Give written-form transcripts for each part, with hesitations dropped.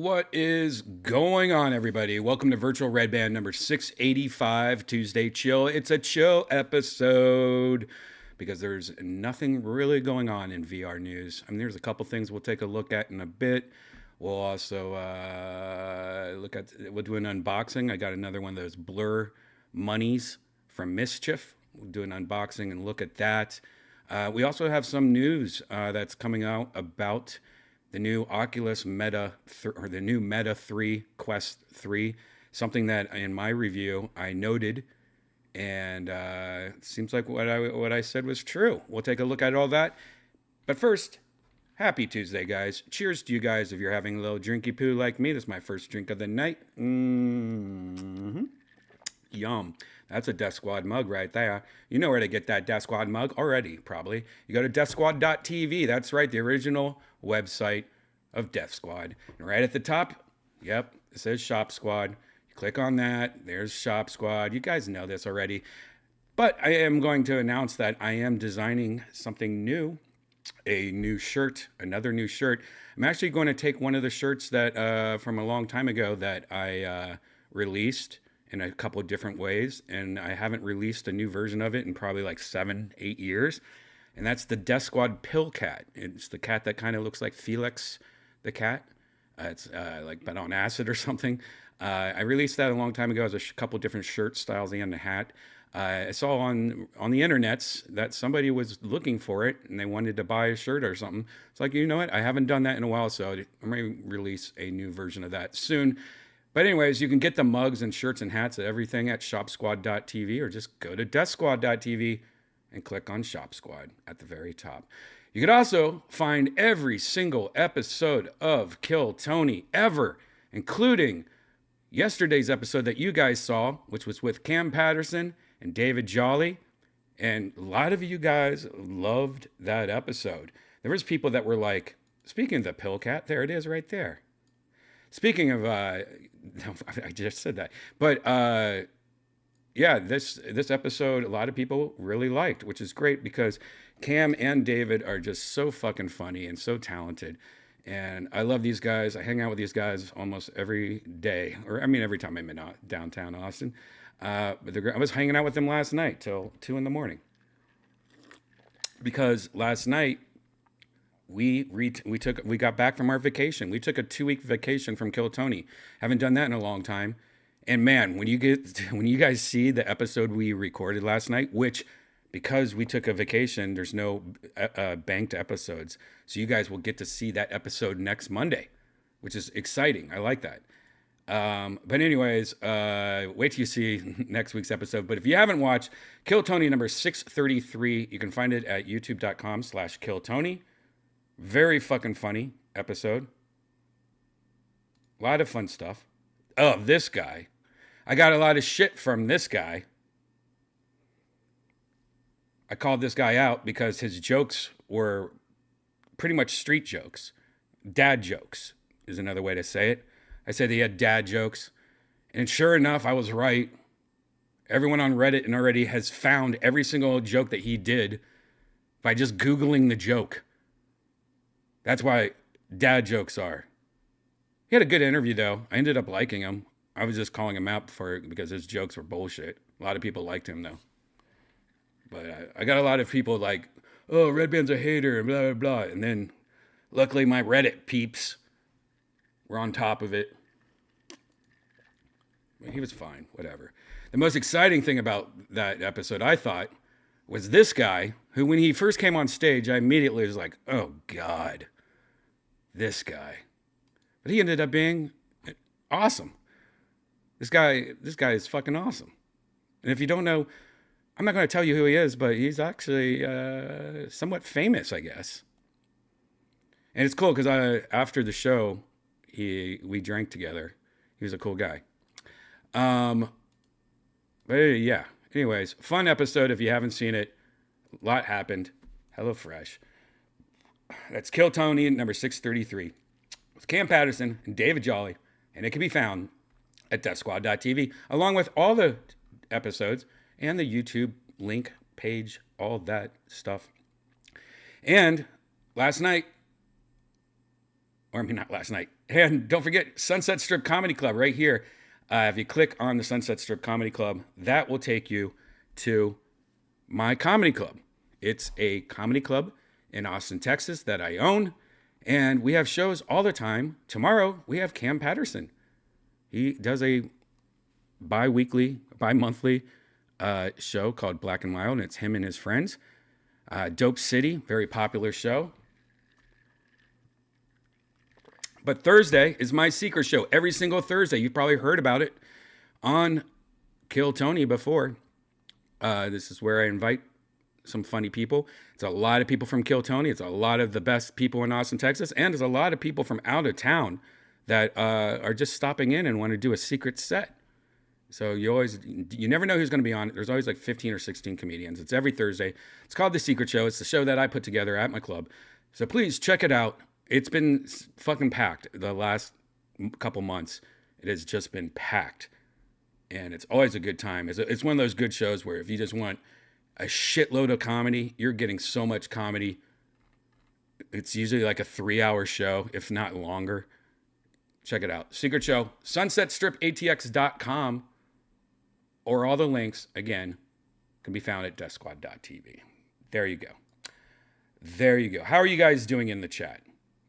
What is going on, everybody? Welcome to Virtual Redban number 685, Tuesday Chill. It's a chill episode because there's nothing really going on in VR news. I mean, there's a couple things we'll take a look at in a bit. We'll also we'll do an unboxing. I got another one of those Blur monies from Mischief. We'll do an unboxing and look at that. We also have some news that's coming out about the new Oculus Meta, or the new Meta 3 Quest 3, something that in my review I noted, and it seems like what I said was true. We'll take a look at all that. But first, happy Tuesday, guys. Cheers to you guys if you're having a little drinky poo like me. This is my first drink of the night. Yum. That's a Death Squad mug right there. You know where to get that Death Squad mug already, probably. You go to deathsquad.tv. That's right, the original website of Death Squad. And right at the top, yep, it says Shop Squad. You click on that. There's Shop Squad. You guys know this already. But I am going to announce that I am designing something new. A new shirt, another new shirt. I'm actually going to take one of the shirts that from a long time ago that I released in a couple different ways, and I haven't released a new version of it in probably like 7-8 years, and that's the Death Squad pill cat. It's the cat that kind of looks like Felix the cat. It's like but on acid or something. I released that a long time ago as a couple different shirt styles and a hat. I saw on the internets that somebody was looking for it and they wanted to buy a shirt or something. It's like, you know what? I haven't done that in a while, so I'm going to release a new version of that soon. But anyways, you can get the mugs and shirts and hats and everything at shopsquad.tv, or just go to deathsquad.tv and click on Shop Squad at the very top. You can also find every single episode of Kill Tony ever, including yesterday's episode that you guys saw, which was with Cam Patterson and David Jolly. And a lot of you guys loved that episode. There was people that were like, speaking of the pill cat, there it is right there. Speaking of, I just said that, but yeah, this episode, a lot of people really liked, which is great because Cam and David are just so fucking funny and so talented, and I love these guys. I hang out with these guys almost every day, or I mean every time I'm in downtown Austin. But I was hanging out with them last night till 2 a.m. because last night we got back from our vacation. We took a 2-week vacation from Kill Tony. Haven't done that in a long time. And man, when you guys see the episode we recorded last night, which because we took a vacation, there's no banked episodes, so you guys will get to see that episode next Monday, which is exciting. I like that. But anyways, wait till you see next week's episode. But if you haven't watched Kill Tony number 633, you can find it at youtube.com/KillTony. Very fucking funny episode. A lot of fun stuff. Oh, this guy. I got a lot of shit from this guy. I called this guy out because his jokes were pretty much street jokes. Dad jokes is another way to say it. I said he had dad jokes. And sure enough, I was right. Everyone on Reddit and already has found every single joke that he did by just Googling the joke. That's why dad jokes are. He had a good interview, though. I ended up liking him. I was just calling him out because his jokes were bullshit. A lot of people liked him, though. But I got a lot of people like, oh, Redban's a hater, blah, blah, blah. And then, luckily, my Reddit peeps were on top of it. He was fine, whatever. The most exciting thing about that episode, I thought, was this guy, who when he first came on stage, I immediately was like, oh, God, this guy. But he ended up being awesome. This guy is fucking awesome. And if you don't know, I'm not going to tell you who he is, but he's actually somewhat famous, I guess. And it's cool because after the show, we drank together. He was a cool guy. But yeah. Anyways, fun episode if you haven't seen it. A lot happened. Hello Fresh. That's Kill Tony number 633 with Cam Patterson and David Jolly, and it can be found at deathsquad.tv along with all the episodes and the YouTube link page, all that stuff. And last night, or I mean, not last night. And don't forget Sunset Strip Comedy Club right here. If you click on the Sunset Strip Comedy Club, that will take you to my comedy club. It's a comedy club in Austin, Texas that I own. And we have shows all the time. Tomorrow, we have Cam Patterson. He does a bi-monthly show called Black and Mild, and it's him and his friends. Dope City, very popular show. But Thursday is my secret show. Every single Thursday. You've probably heard about it on Kill Tony before. This is where I invite some funny people. It's a lot of people from Kill Tony. It's a lot of the best people in Austin, Texas. And there's a lot of people from out of town that are just stopping in and want to do a secret set. So you never know who's going to be on it. There's always like 15 or 16 comedians. It's every Thursday. It's called The Secret Show. It's the show that I put together at my club. So please check it out. It's been fucking packed the last couple months. It has just been packed. And it's always a good time. It's one of those good shows where if you just want a shitload of comedy, you're getting so much comedy. It's usually like a 3-hour show, if not longer. Check it out. Secret Show, sunsetstripatx.com, or all the links, again, can be found at deathsquad.tv. There you go. There you go. How are you guys doing in the chat?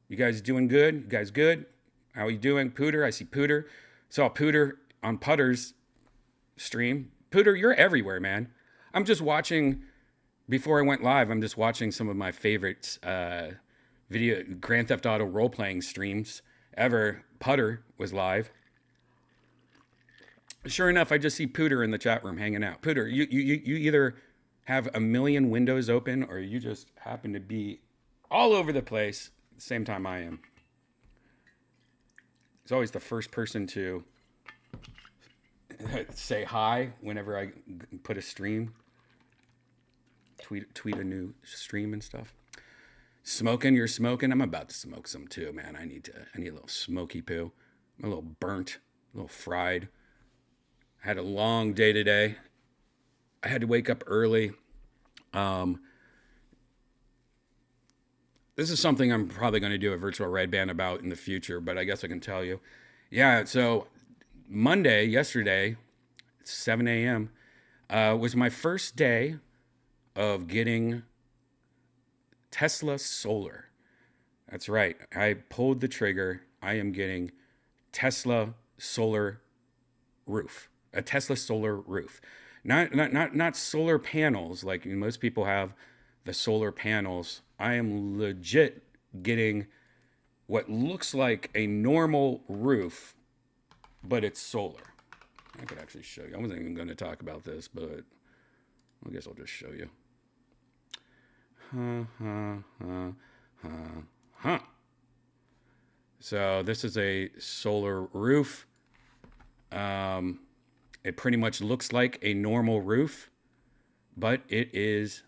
You guys doing good? You guys good? How are you doing? Pooter, I see Pooter. Saw Pooter on Putter's stream. Pooter, you're everywhere, man. I'm just watching, before I went live, I'm just watching some of my favorite video Grand Theft Auto role-playing streams ever. Putter was live. Sure enough, I just see Pooter in the chat room hanging out. Pooter, you either have a million windows open or you just happen to be all over the place at the same time I am. He's always the first person to say hi whenever I put a stream. Tweet a new stream and stuff. Smoking, you're smoking. I'm about to smoke some too, man. I need a little smoky poo. I'm a little burnt, a little fried. I had a long day today. I had to wake up early. This is something I'm probably going to do a virtual Redban about in the future, but I guess I can tell you. Yeah, so yesterday, 7 a.m., was my first day of getting Tesla solar. That's right. I pulled the trigger. I am getting Tesla solar roof. A Tesla solar roof. Not solar panels like most people have the solar panels. I am legit getting what looks like a normal roof, but it's solar. I could actually show you. I wasn't even going to talk about this, but I guess I'll just show you. So this is a solar roof. It pretty much looks like a normal roof, but it is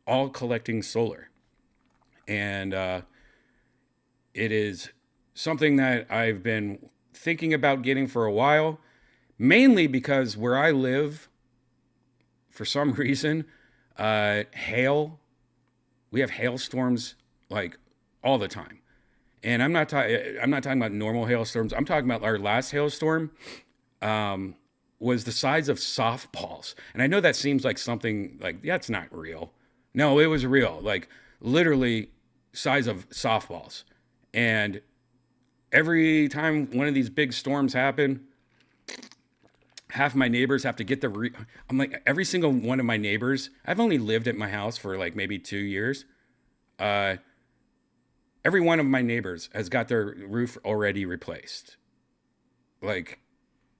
all collecting solar. And it is something that I've been thinking about getting for a while, mainly because where I live, for some reason, we have hailstorms like all the time. And I'm not talking about normal hailstorms. I'm talking about our last hailstorm was the size of softballs. And I know that seems like something like, yeah, it's not real. No, it was real. Like literally size of softballs. And every time one of these big storms happen, half my neighbors have to get I'm like, every single one of my neighbors, I've only lived at my house for like maybe 2 years. Every one of my neighbors has got their roof already replaced. Like,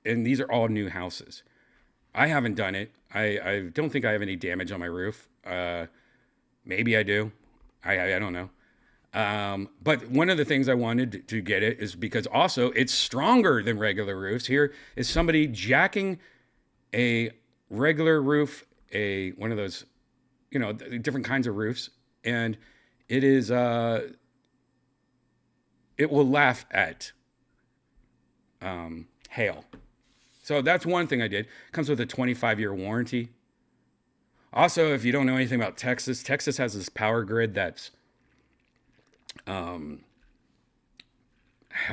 and these are all new houses. I haven't done it. I don't think I have any damage on my roof. Maybe I do. I don't know. But one of the things I wanted to get it is because also it's stronger than regular roofs. Here is somebody jacking a regular roof, one of those, different kinds of roofs. And it is, it will laugh at hail. So that's one thing I did. Comes with a 25-year warranty. Also, if you don't know anything about Texas, Texas has this power grid that's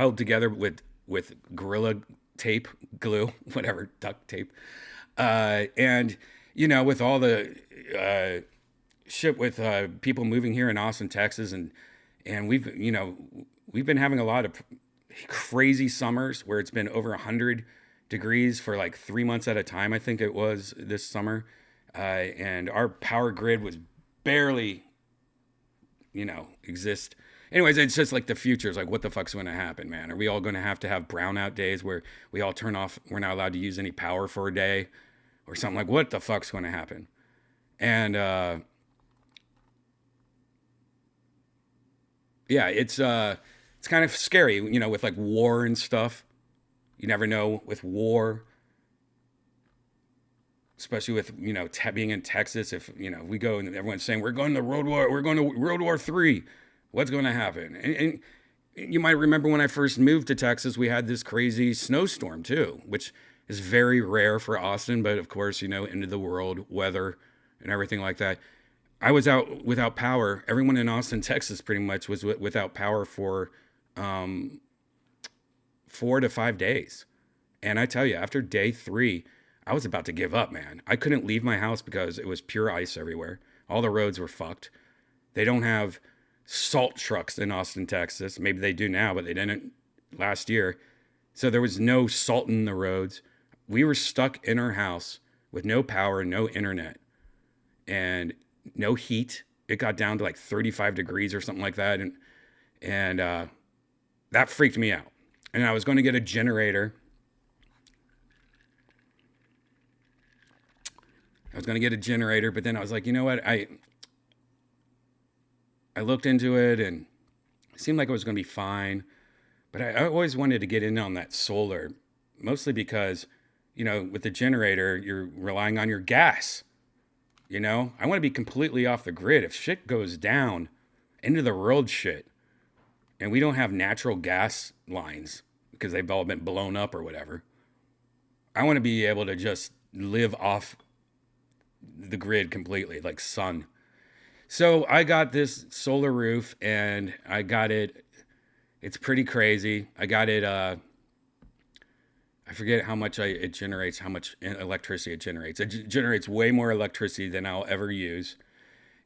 held together with gorilla tape, glue, whatever, duct tape, and with all the shit with people moving here in Austin, Texas, and we've been having a lot of crazy summers where it's been over 100 degrees for like 3 months at a time. I think it was this summer, and our power grid was barely, exist. Anyways, it's just like the future is like, what the fuck's going to happen, man? Are we all going to have brownout days where we all turn off? We're not allowed to use any power for a day, or something like. What the fuck's going to happen? And yeah, it's kind of scary, with like war and stuff. You never know with war, especially with being in Texas. If we go and everyone's saying we're going to World War III, what's going to happen? And you might remember when I first moved to Texas, we had this crazy snowstorm too, which is very rare for Austin, but of course, end of the world weather and everything like that. I was out without power. Everyone in Austin, Texas, pretty much was without power for 4 to 5 days. And I tell you, after day 3, I was about to give up, man. I couldn't leave my house because it was pure ice everywhere. All the roads were fucked. They don't have salt trucks in Austin, Texas. Maybe they do now, but they didn't last year. So there was no salt in the roads. We were stuck in our house with no power, no internet, and no heat. It got down to like 35 degrees or something like that. And that freaked me out. And I was going to get a generator. But then I was like, you know what? I looked into it and it seemed like it was going to be fine. But I always wanted to get in on that solar, mostly because, with the generator, you're relying on your gas. I want to be completely off the grid. If shit goes down, end of the world shit, and we don't have natural gas lines because they've all been blown up or whatever, I want to be able to just live off the grid completely, like sun. So I got this solar roof, and I got it. It's pretty crazy. I got it. I forget how much it generates, how much electricity it generates. It generates way more electricity than I'll ever use.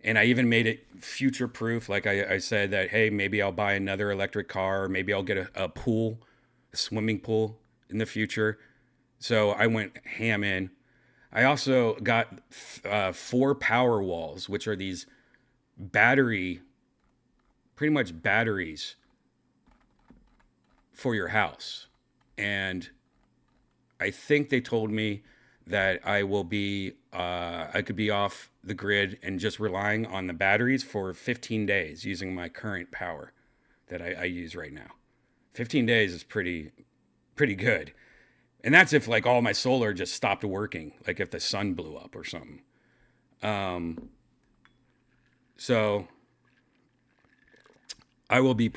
And I even made it future proof. Like I said that, hey, maybe I'll buy another electric car, or maybe I'll get a pool, a swimming pool in the future. So I went ham in. I also got 4 power walls, which are these pretty much batteries for your house. And I think they told me that I could be off the grid and just relying on the batteries for 15 days using my current power that I use right now. 15 days is pretty good. And that's if like all my solar just stopped working, like if the sun blew up or something. So I will be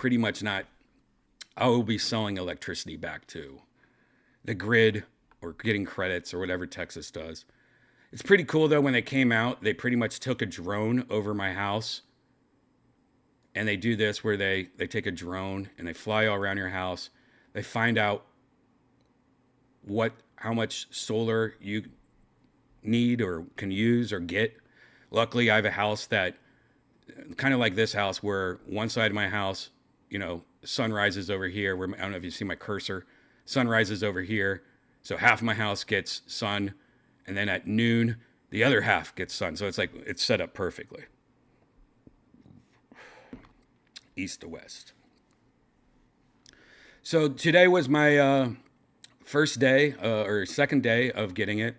I will be selling electricity back to the grid or getting credits or whatever Texas does. It's pretty cool though. When they came out, they pretty much took a drone over my house, and they do this where they take a drone and they fly all around your house. They find out how much solar you need or can use or get. Luckily, I have a house that kind of like this house where one side of my house, sun rises over here. Where I don't know if you see my cursor. Sun rises over here. So half my house gets sun, and then at noon, the other half gets sun. So it's set up perfectly. East to west. So today was my first day or second day of getting it.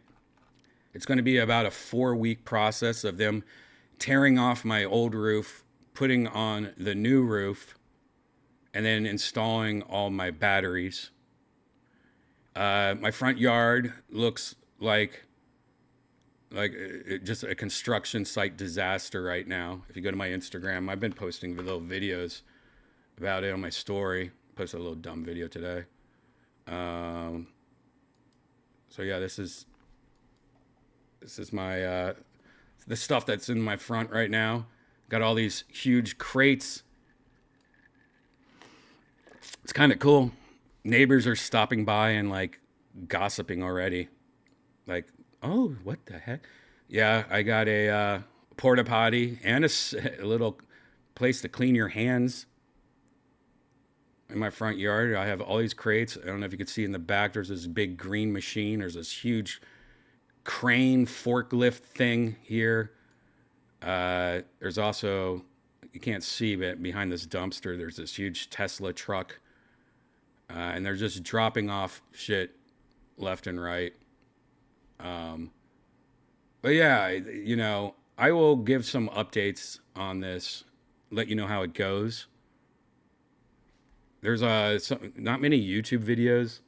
It's going to be about a 4-week process of them tearing off my old roof, putting on the new roof, and then installing all my batteries. My front yard looks like just a construction site disaster right now. If you go to my Instagram, I've been posting the little videos about it on my story. Posted a little dumb video today. So yeah, this is my the stuff that's in my front right now. Got all these huge crates It's kind of cool. Neighbors are stopping by and like gossiping already. Like, oh, what the heck? Yeah, I got a porta potty and a little place to clean your hands in my front yard. I have all these crates. I don't know if you can see in the back. There's this big green machine. There's this huge crane forklift thing here. There's also, you can't see, but behind this dumpster, there's this huge Tesla truck. And they're just dropping off shit left and right. But yeah, I will give some updates on this, let you know how it goes. There's not many YouTube videos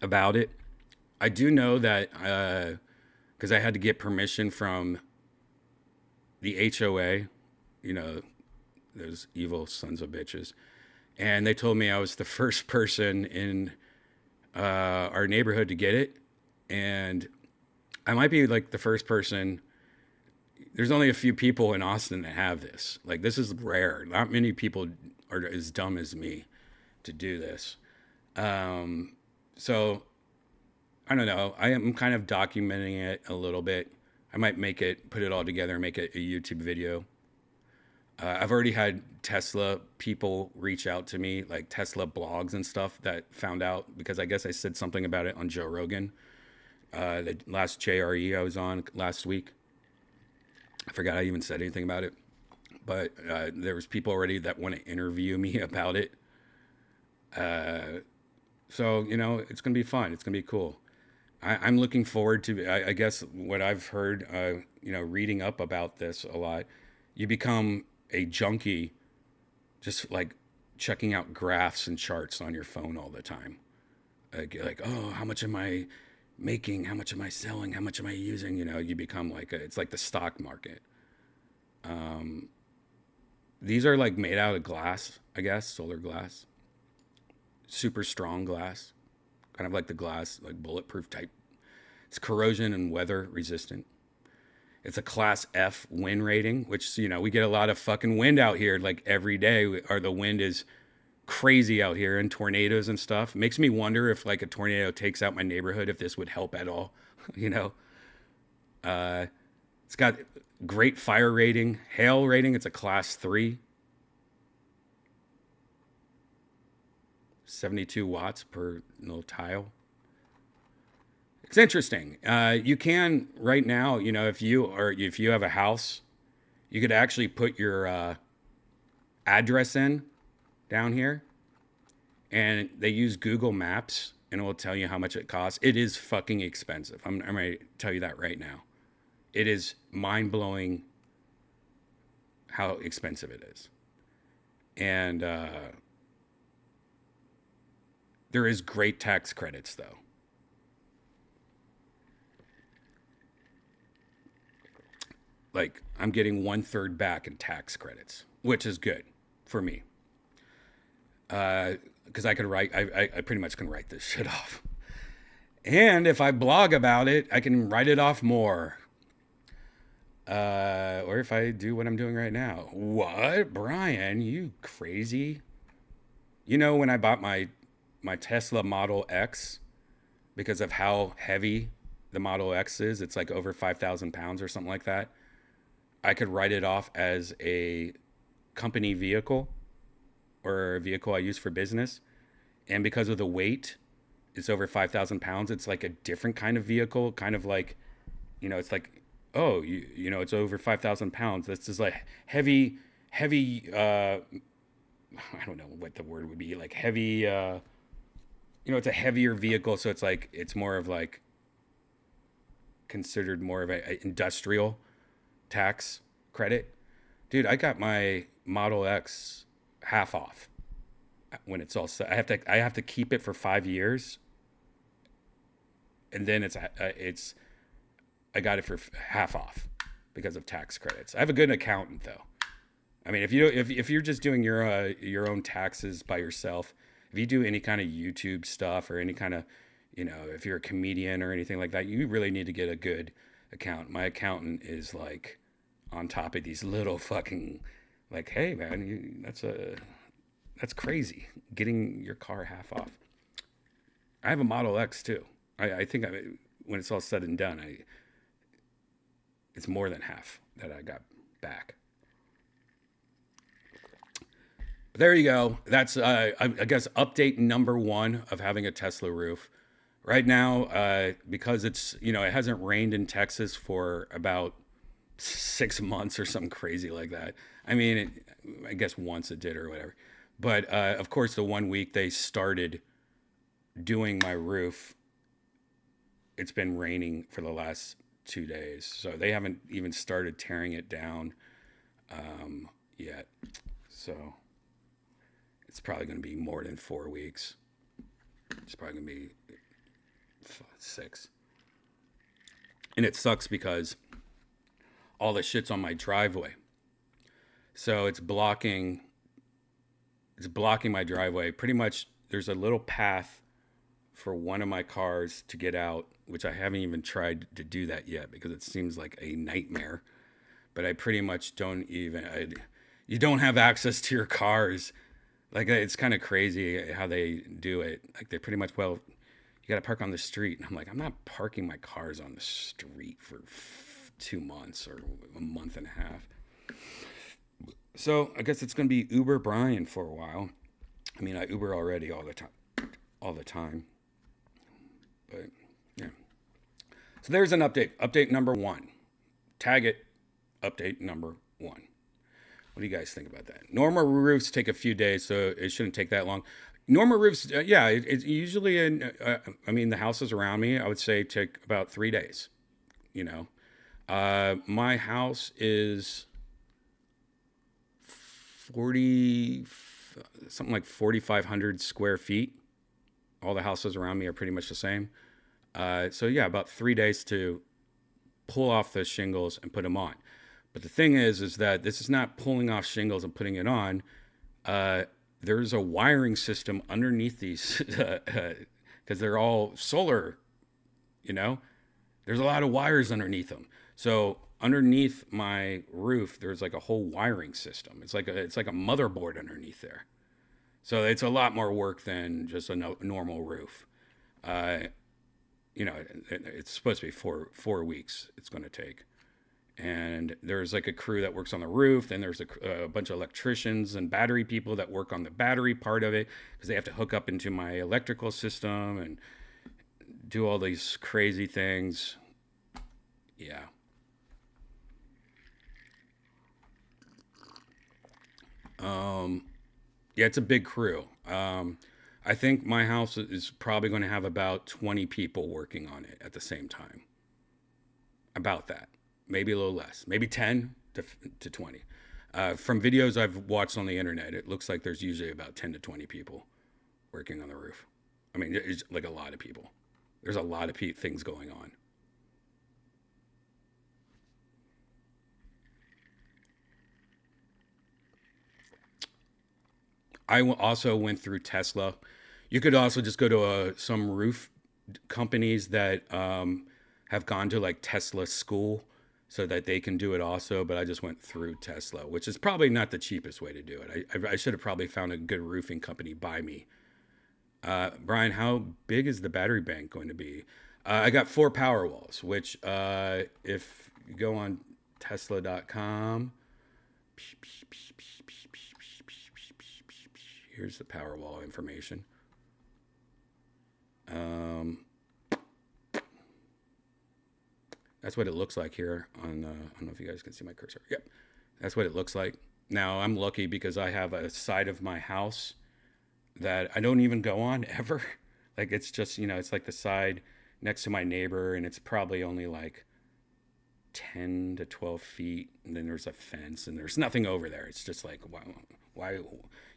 about it. I do know that because I had to get permission from the HOA, those evil sons of bitches. And they told me I was the first person in our neighborhood to get it. And I might be like the first person. There's only a few people in Austin that have this. Like, this is rare. Not many people are as dumb as me to do this. So, I don't know. I am kind of documenting it a little bit. I might put it all together and make it a YouTube video. I've already had Tesla people reach out to me, like Tesla blogs and stuff, that found out because I guess I said something about it on Joe Rogan, the last JRE I was on last week. I forgot I even said anything about it, but there was people already that want to interview me about it. So, it's going to be fun. It's going to be cool. I'm looking forward to, I guess what I've heard, reading up about this a lot, you become a junkie just like checking out graphs and charts on your phone all the time. Like, oh, how much am I making? How much am I selling? How much am I using? You become like, it's like the stock market. These are like made out of glass, I guess, solar glass, super strong glass, kind of like the glass, like bulletproof type. It's corrosion and weather resistant. It's a class F wind rating, which, we get a lot of fucking wind out here like every day, or the wind is crazy out here and tornadoes and stuff. It makes me wonder if like a tornado takes out my neighborhood, if this would help at all. It's got great fire rating, hail rating. It's a class 3, 72 watts per little tile. It's interesting. You can right now, if you have a house, you could actually put your address in down here, and they use Google Maps, and it will tell you how much it costs. It is fucking expensive. I'm going to tell you that right now. It is mind-blowing how expensive it is. And there is great tax credits, though. Like, I'm getting 1/3 back in tax credits, which is good for me. Because I pretty much can write this shit off. And if I blog about it, I can write it off more. Or if I do what I'm doing right now. What? Brian, you crazy? When I bought my Tesla Model X, because of how heavy the Model X is, it's like over 5,000 pounds or something like that. I could write it off as a company vehicle or a vehicle I use for business. And because of the weight, it's over 5,000 pounds. It's like a different kind of vehicle, kind of like, it's like, oh, it's over 5,000 pounds. This is like heavy, I don't know what the word would be, like heavy, it's a heavier vehicle. So it's like, it's more of like considered more of a industrial tax credit. Dude, I got my Model X half off when it's all set. I have to keep it for 5 years, and then I got it for half off because of tax credits. I have a good accountant though. I mean, if you're just doing your own taxes by yourself, if you do any kind of YouTube stuff or any kind of, if you're a comedian or anything like that, you really need to get a good accountant. My accountant is like on top of these little fucking, like, hey man, That's crazy. Getting your car half off. I have a Model X too. I think when it's all said and done, it's more than half that I got back. But there you go. That's I guess update number one of having a Tesla roof. Right now, because it hasn't rained in Texas for about 6 months or something crazy like that. I mean, I guess once it did or whatever. But of course, the 1 week they started doing my roof, it's been raining for the last 2 days. So they haven't even started tearing it down yet. So it's probably going to be more than 4 weeks. It's probably going to be 6. And it sucks because all the shit's on my driveway. So it's blocking my driveway. Pretty much there's a little path for one of my cars to get out, which I haven't even tried to do that yet because it seems like a nightmare. But I pretty much you don't have access to your cars. Like, it's kind of crazy how they do it. Like, they pretty much, well, you got to park on the street. And I'm like, I'm not parking my cars on the street for 2 months or a month and a half. So I guess it's going to be Uber Brian for a while. I mean, I Uber already all the time. But yeah. So there's an update. Update number 1. Tag it. Update number 1. What do you guys think about that? Normal roofs take a few days, so it shouldn't take that long. Normal roofs, it's usually the houses around me, I would say take about 3 days. My house is 4,500 square feet. All the houses around me are pretty much the same. So about 3 days to pull off those shingles and put them on. But the thing is that this is not pulling off shingles and putting it on. There's a wiring system underneath these because they're all solar. There's a lot of wires underneath them. So underneath my roof, there's like a whole wiring system. It's like a motherboard underneath there. So it's a lot more work than just a normal roof. It's supposed to be 4 weeks it's going to take. And there's like a crew that works on the roof. Then there's a bunch of electricians and battery people that work on the battery part of it because they have to hook up into my electrical system and do all these crazy things. Yeah. It's a big crew. I think my house is probably going to have about 20 people working on it at the same time. About that. Maybe a little less. Maybe 10 to 20. From videos I've watched on the internet, it looks like there's usually about 10 to 20 people working on the roof. I mean, it's like a lot of people. There's a lot of things going on. I also went through Tesla. You could also just go to some roof companies that have gone to like Tesla school so that they can do it also. But I just went through Tesla, which is probably not the cheapest way to do it. I should have probably found a good roofing company by me. Brian, how big is the battery bank going to be? I got 4 power walls, which if you go on tesla.com, here's the Powerwall information. That's what it looks like here on, I don't know if you guys can see my cursor. Yep. That's what it looks like. Now, I'm lucky because I have a side of my house that I don't even go on ever. Like, it's just, it's like the side next to my neighbor, and it's probably only like 10 to 12 feet. And then there's a fence, and there's nothing over there. It's just like, wow, why,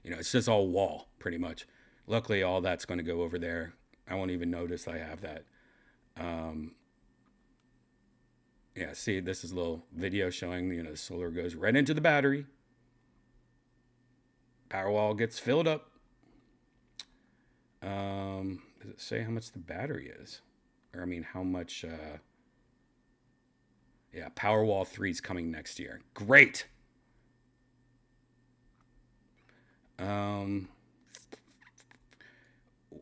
it's just all wall, pretty much. Luckily, all that's going to go over there. I won't even notice I have that. See, this is a little video showing, the solar goes right into the battery. Powerwall gets filled up. Does it say how much the battery is? Or, how much... Powerwall 3 is coming next year. Great! Um,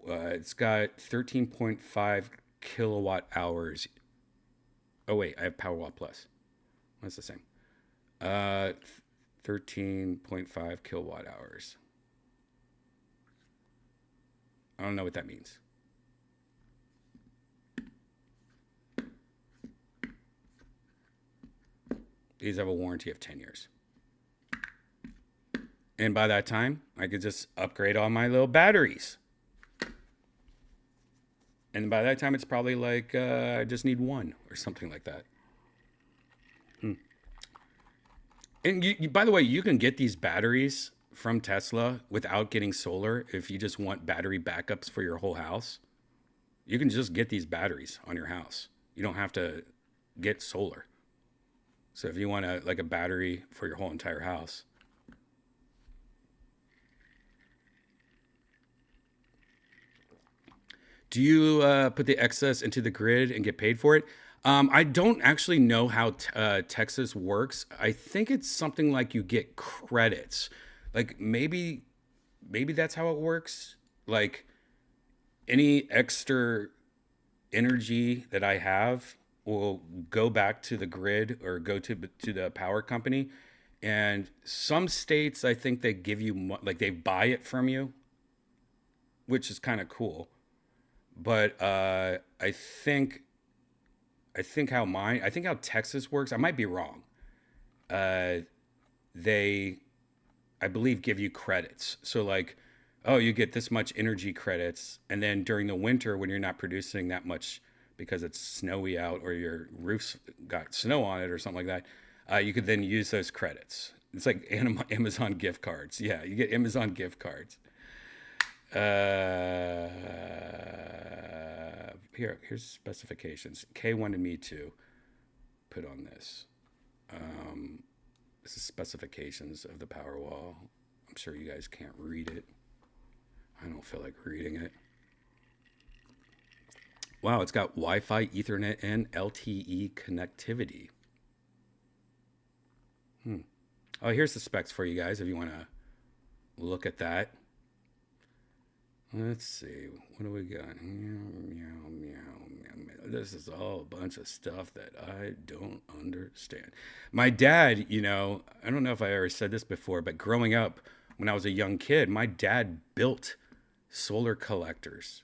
it's got 13.5 kilowatt hours. Oh wait, I have Powerwall Plus. That's the same. Uh, 13.5 kilowatt hours. I don't know what that means. These have a warranty of 10 years. And by that time, I could just upgrade all my little batteries. And by that time, it's probably like I just need one or something like that. And by the way, you can get these batteries from Tesla without getting solar if you just want battery backups for your whole house. You can just get these batteries on your house. You don't have to get solar. So if you want like a battery for your whole entire house. Do you put the excess into the grid and get paid for it? I don't actually know how Texas works. I think it's something like you get credits. Like maybe that's how it works. Like any extra energy that I have will go back to the grid or go to the power company. And some states, I think they give you like they buy it from you, which is kind of cool. But I think how Texas works. I might be wrong. Uh, they I believe give you credits. So like, oh, you get this much energy credits, and then during the winter when you're not producing that much because it's snowy out or your roof's got snow on it or something like that, you could then use those credits. It's like Amazon gift cards. Yeah, you get Amazon gift cards. Uh, here's specifications. Kay wanted me to put on this. This is specifications of the Powerwall. I'm sure you guys can't read it. I don't feel like reading it. Wow, it's got Wi-Fi, Ethernet, and LTE connectivity. Oh, here's the specs for you guys if you want to look at that. Let's see. What do we got? Meow, meow, meow, meow. This is all a bunch of stuff that I don't understand. My dad, I don't know if I ever said this before, but growing up when I was a young kid, my dad built solar collectors.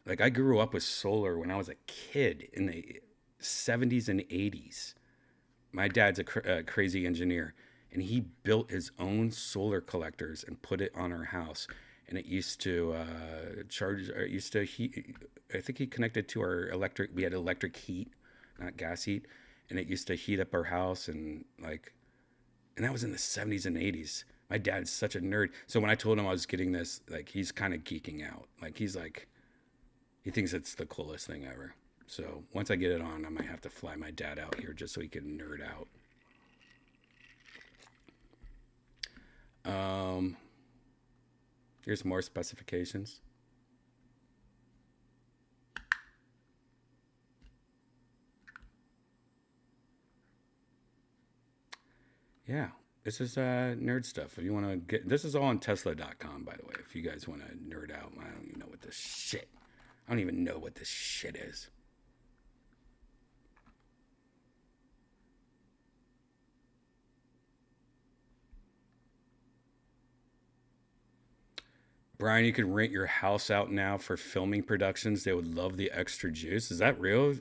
Like I grew up with solar when I was a kid in the 70s and 80s. My dad's a crazy engineer, and he built his own solar collectors and put it on our house. And it used to charge, or it used to heat. I think he connected to our electric. We had electric heat, not gas heat, and it used to heat up our house and that was in the 70s and 80s. My dad's such a nerd. So when I told him I was getting this, like he's kind of geeking out. Like he thinks it's the coolest thing ever. So once I get it on, I might have to fly my dad out here just so he can nerd out. Here's more specifications. Yeah, this is nerd stuff. If you want to get, this is all on Tesla.com, by the way. If you guys want to nerd out, I don't even know what this shit. I don't even know what this shit is. Brian, you can rent your house out now for filming productions. They would love the extra juice. Is that real?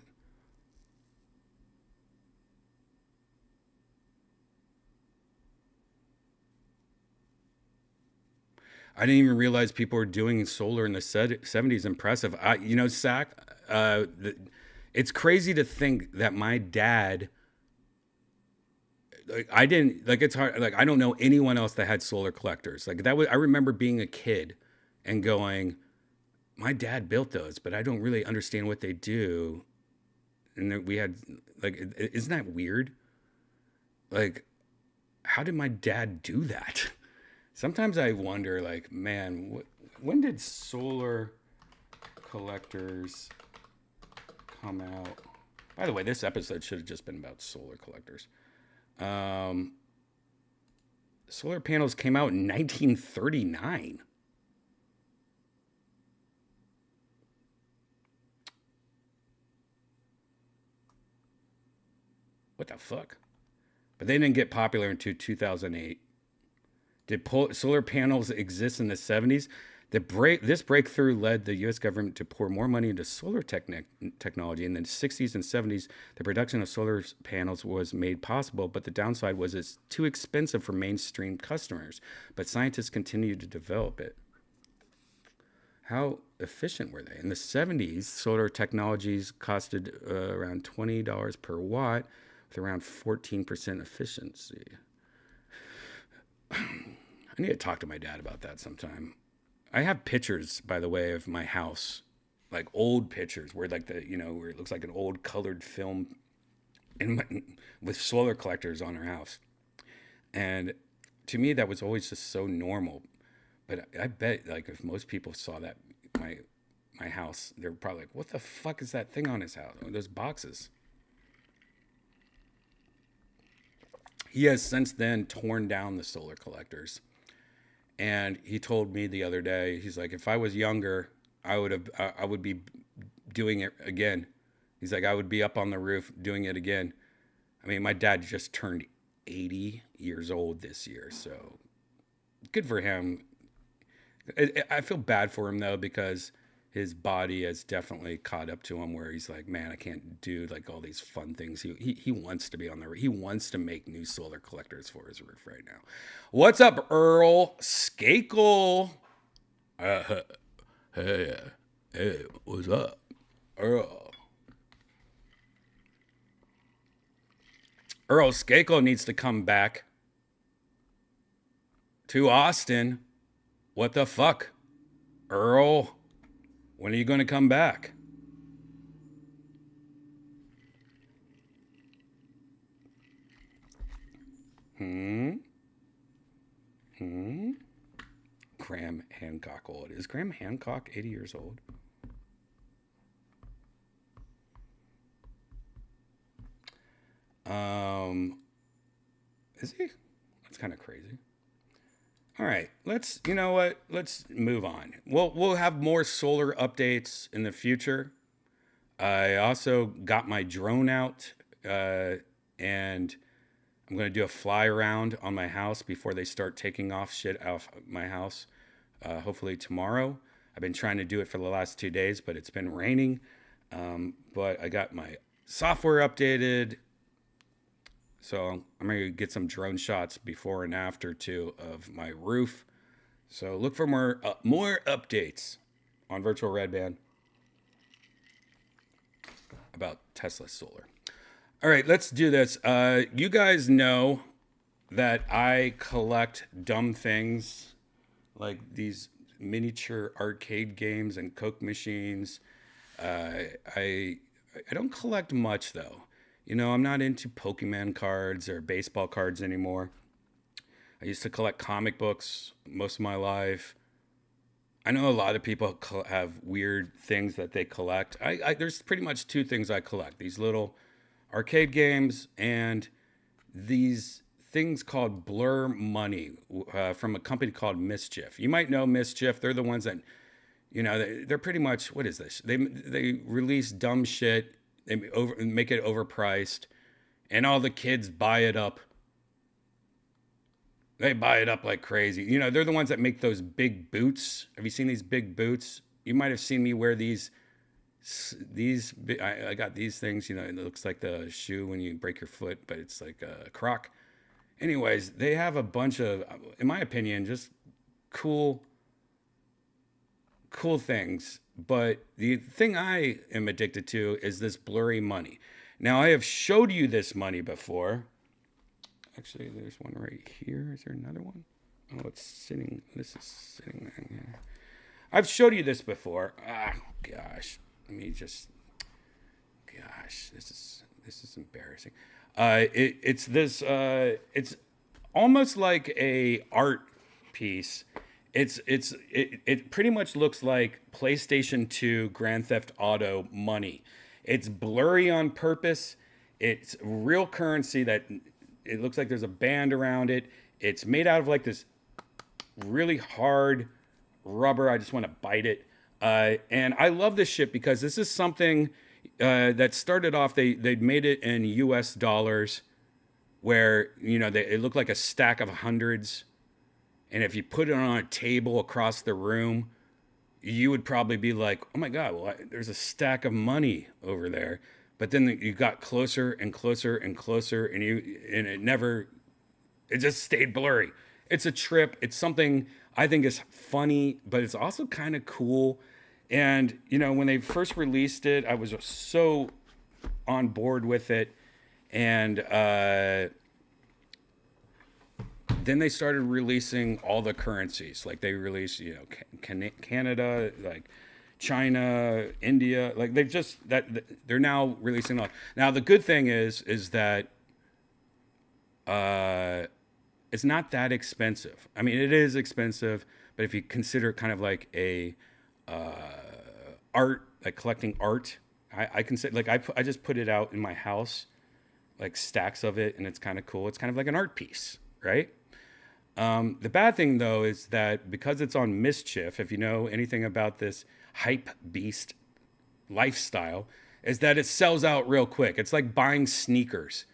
I didn't even realize people were doing solar in the 70s. Impressive. Zach, it's crazy to think that my dad, like, I didn't, like, it's hard. Like, I don't know anyone else that had solar collectors. Like, I remember being a kid and going, my dad built those, but I don't really understand what they do. And then we had, like, isn't that weird? Like, how did my dad do that? Sometimes I wonder, like, man, when did solar collectors come out? By the way, this episode should have just been about solar collectors. Um, Solar panels came out in 1939. What the fuck? But they didn't get popular until 2008. Did solar panels exist in the 70s? This breakthrough led the U.S. government to pour more money into solar technology. In the 60s and 70s, the production of solar panels was made possible, but the downside was it's too expensive for mainstream customers. But scientists continued to develop it. How efficient were they? In the 70s, solar technologies costed around $20 per watt with around 14% efficiency. I need to talk to my dad about that sometime. I have pictures, by the way, of my house, like old pictures where like where it looks like an old colored film with solar collectors on our house. And to me, that was always just so normal. But I bet like if most people saw that, my house, they're probably like, what the fuck is that thing on his house? Those boxes. He has since then torn down the solar collectors. And he told me the other day, he's like, if I was younger, I would be doing it again. He's like, I would be up on the roof doing it again. I mean, my dad just turned 80 years old this year, so good for him. I feel bad for him though, because his body has definitely caught up to him where he's like, man, I can't do like all these fun things. He wants to be on the roof. He wants to make new solar collectors for his roof right now. What's up, Earl Skakel? Hey, what's up, Earl? Earl Skakel needs to come back to Austin. What the fuck, Earl? When are you going to come back? Graham Hancock old. Is Graham Hancock 80 years old? Is he? That's kind of crazy. All right, let's move on. We'll have more solar updates in the future. I also got my drone out, and I'm going to do a fly around on my house before they start taking off shit off my house. Hopefully tomorrow. I've been trying to do it for the last 2 days, but it's been raining. But I got my software updated. So I'm going to get some drone shots before and after too of my roof. So look for more updates on Virtual Redban about Tesla Solar. All right, let's do this. You guys know that I collect dumb things like these miniature arcade games and Coke machines. I don't collect much though. I'm not into Pokemon cards or baseball cards anymore. I used to collect comic books most of my life. I know a lot of people have weird things that they collect. There's pretty much two things I collect. These little arcade games and these things called Blur Money from a company called Mischief. You might know Mischief. They're the ones that, they're pretty much, what is this? They release dumb shit. They make it overpriced, and all the kids buy it up. They buy it up like crazy. They're the ones that make those big boots. Have you seen these big boots? You might have seen me wear these. I got these things. It looks like the shoe when you break your foot, but it's like a croc. Anyways, they have a bunch of, in my opinion, just cool things. But the thing I am addicted to is this Blurry money. Now, I have showed you this money before. Actually, there's one right here. Is there another one? Oh, it's sitting. This is sitting right here. I've showed you this before. Gosh. Let me just. Gosh, this is embarrassing. It's this. It's almost like a art piece. It pretty much looks like PlayStation 2 Grand Theft Auto money. It's blurry on purpose. It's real currency that it looks like there's a band around it, It's made out of like this really hard rubber. I just want to bite it. And I love this shit because this is something that started off. They made it in U.S. dollars, where it looked like a stack of hundreds, and if you put it on a table across the room, you would probably be like, "Oh my god, well, there's a stack of money over there." But then you got closer and closer and closer, and it just stayed blurry. It's a trip. It's something I think is funny, but it's also kind of cool. And, when they first released it, I was so on board with it. And then they started releasing all the currencies. Like they released, Canada, like China, India. Like they're now releasing all. Now, the good thing is that it's not that expensive. I mean, it is expensive, but if you consider it kind of like a art, like collecting art, I consider, like I just put it out in my house, like stacks of it, and it's kind of cool. It's kind of like an art piece, right? The bad thing though is that because it's on Mischief, if you know anything about this hype beast lifestyle, is that it sells out real quick. It's like buying sneakers.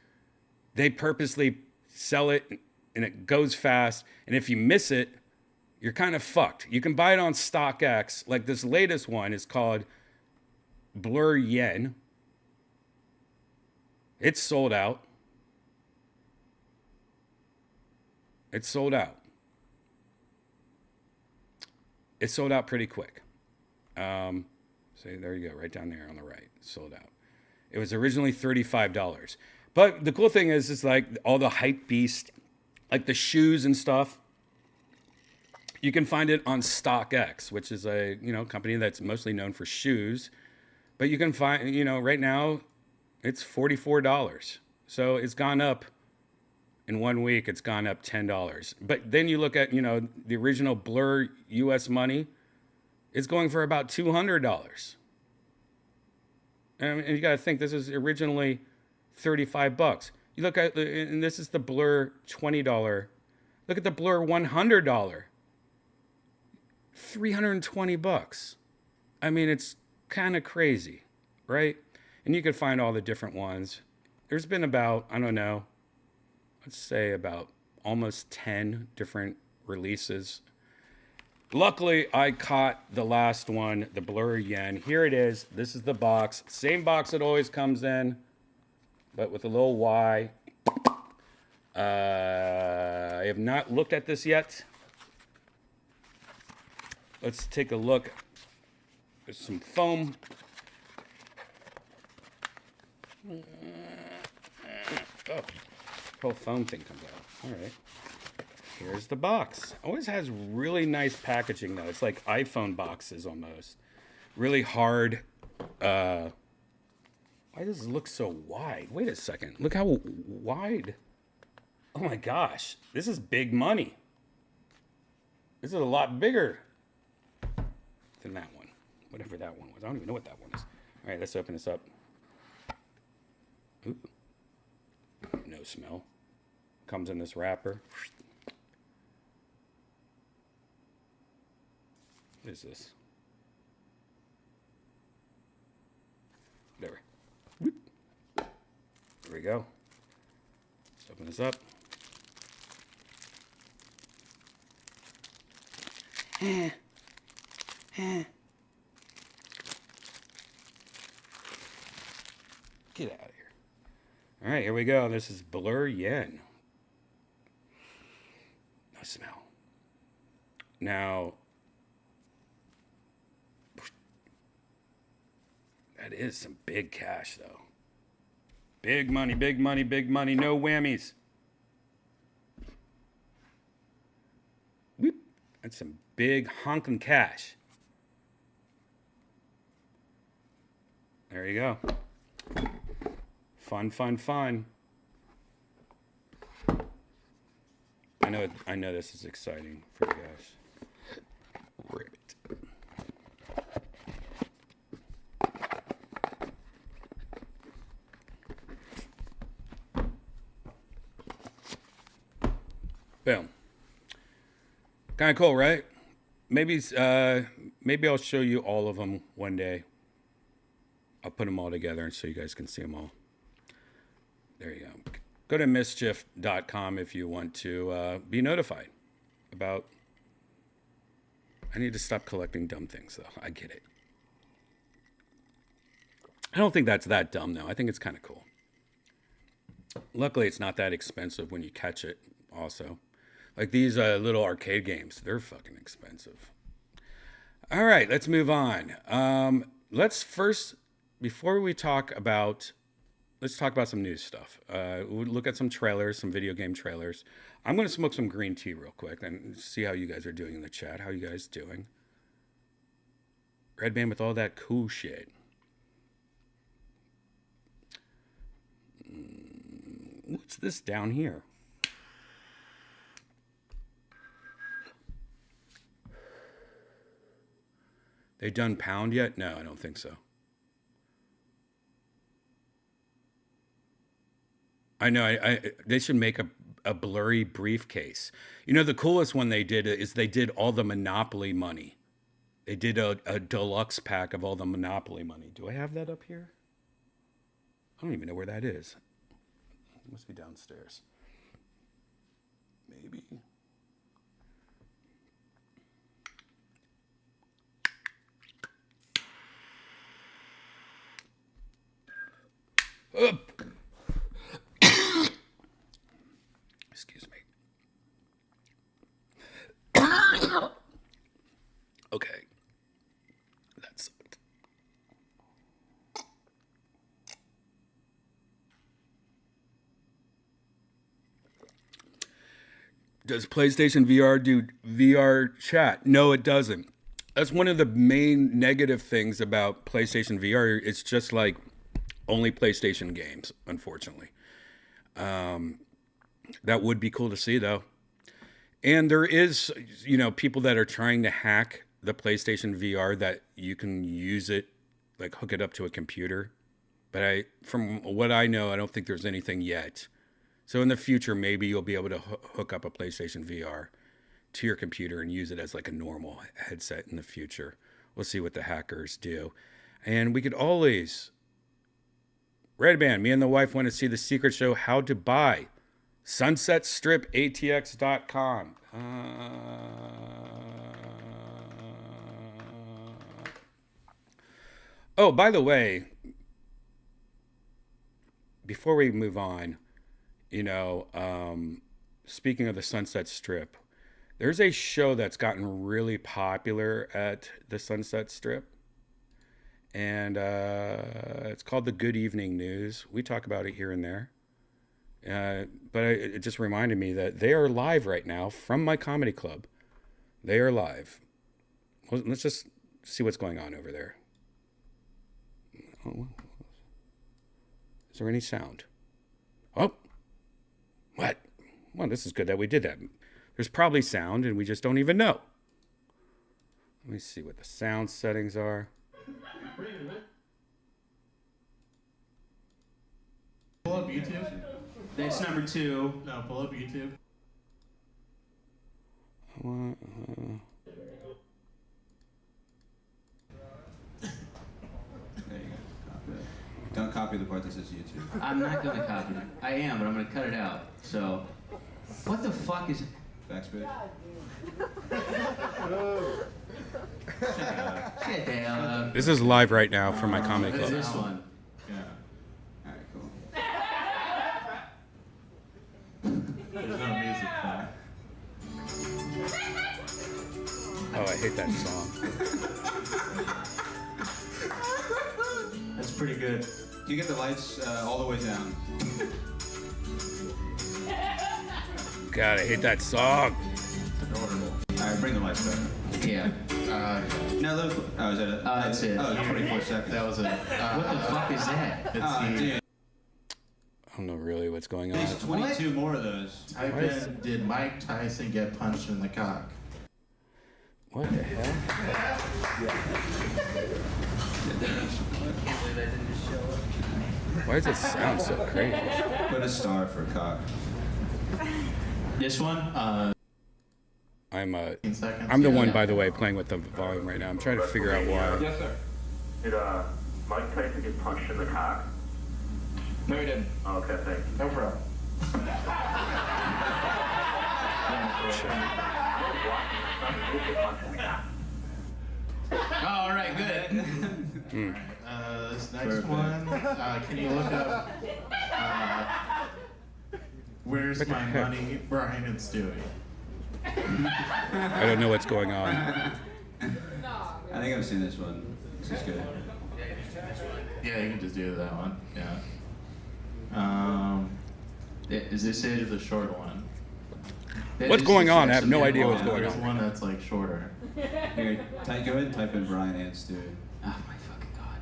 They purposely sell it and it goes fast. And if you miss it, you're kind of fucked. You can buy it on StockX. Like this latest one is called Blurry. It's sold out. It's sold out. It sold out pretty quick. So there you go, right down there on the right, sold out. It was originally $35. But the cool thing is like all the hype beast, like the shoes and stuff, you can find it on StockX, which is a company that's mostly known for shoes. But you can find, right now, it's $44. So it's gone up. In 1 week, it's gone up $10. But then you look at, the original Blur US money, it's going for about $200. And you got to think, this is originally $35. You look at, and this is the Blur $20. Look at the Blur $100. $320. I mean, it's kind of crazy, right? And you could find all the different ones. There's been about, I don't know, let's say about almost 10 different releases. Luckily, I caught the last one, the Blurry Yen. Here it is. This is the box. Same box it always comes in, but with a little Y. I have not looked at this yet. Let's take a look. There's some foam. Oh. Whole foam thing comes out. All right. Here's the box. Always has really nice packaging though. It's like iPhone boxes almost. Really hard. Why does it look so wide? Wait a second. Look how wide. Oh my gosh. This is big money. This is a lot bigger than that one. Whatever that one was. I don't even know what that one is. All right, let's open this up. Ooh. No smell. Comes in this wrapper. What is this? There. Whoop. There we go. Let's open this up. Get out of here. All right, here we go. This is Blurry. No smell. Now, that is some big cash, though. Big money, big money, big money. No whammies. Whoop. That's some big honking cash. There you go. Fun, fun, fun. I know this is exciting for you guys. Ribbit. Boom. Kind of cool, right? Maybe I'll show you all of them one day. I'll put them all together and so you guys can see them all. There you go. Go to mischief.com if you want to be notified about... I need to stop collecting dumb things, though. I get it. I don't think that's that dumb, though. I think it's kind of cool. Luckily, it's not that expensive when you catch it, also. Like these little arcade games, they're fucking expensive. All right, let's move on. Let's first, before we talk about... Let's talk about some news stuff. We'll look at some trailers, some video game trailers. I'm going to smoke some green tea real quick and see how you guys are doing in the chat. How you guys doing? Redban with all that cool shit. What's this down here? They done Pound yet? No, I don't think so. I know. They should make a Blurry briefcase. You know, the coolest one they did is they did all the Monopoly money. They did a deluxe pack of all the Monopoly money. Do I have that up here? I don't even know where that is. It must be downstairs. Maybe. Up. Excuse me. Okay. That sucked. Does PlayStation VR do VR chat? No, it doesn't. That's one of the main negative things about PlayStation VR. It's just like only PlayStation games, unfortunately. That would be cool to see, though. And there is, you know, people that are trying to hack the PlayStation VR that you can use it, like hook it up to a computer. But from what I know, I don't think there's anything yet. So in the future, maybe you'll be able to hook up a PlayStation VR to your computer and use it as like a normal headset in the future. We'll see what the hackers do. And we could always... Redban, me and the wife want to see the secret show How to Buy. SunsetStripATX.com. Oh, by the way, before we move on, you know, speaking of the Sunset Strip, there's a show that's gotten really popular at the Sunset Strip. And it's called The Good Evening News. We talk about it here and there. But it just reminded me that they are live right now from my comedy club. They are live. Well, let's just see what's going on over there. Oh, is there any sound? Oh, what? Well, this is good that we did that. There's probably sound and we just don't even know. Let me see what the sound settings are. Pull up YouTube. That's number 2. No, pull up YouTube. There you go. Copy it. Don't copy the part that says YouTube. I'm not going to copy it. I am, but I'm going to cut it out. So, what the fuck is... Backspace. Shut down. This is live right now from my comedy What's club. this one? Yeah. Alright, cool. There's no music playing. Oh, I hate that song. That's pretty good. You get the lights all the way down. God, I hate that song. Adorable. Alright, bring the lights back. Yeah. Now look. Oh, is that it? That's it. Oh, 24 seconds. That was it. What the fuck is that? Oh, dude. I don't know really what's going on. There's 22 more of those. Type in, did Mike Tyson get punched in the cock? What the hell? Why does it sound so crazy? Put a star for cock. This one? I'm 15 seconds. I'm the Yeah. one, by the way, playing with the volume right now. I'm trying to figure out why. Yes, sir. Did Mike Tyson get punched in the cock? No, he didn't. Oh, okay, thank you. No problem. Oh, all right, good. This next Perfect. one, can you look up, where's my money, Brian and Stewie? I don't know what's going on. I think I've seen this one. This is good. Yeah, you can just do that one, yeah. Is this Do it? the short one. What's going on? I have no idea what's going There's on. one that's like shorter. Here, go ahead and type in Brian and Stu. Oh my fucking god.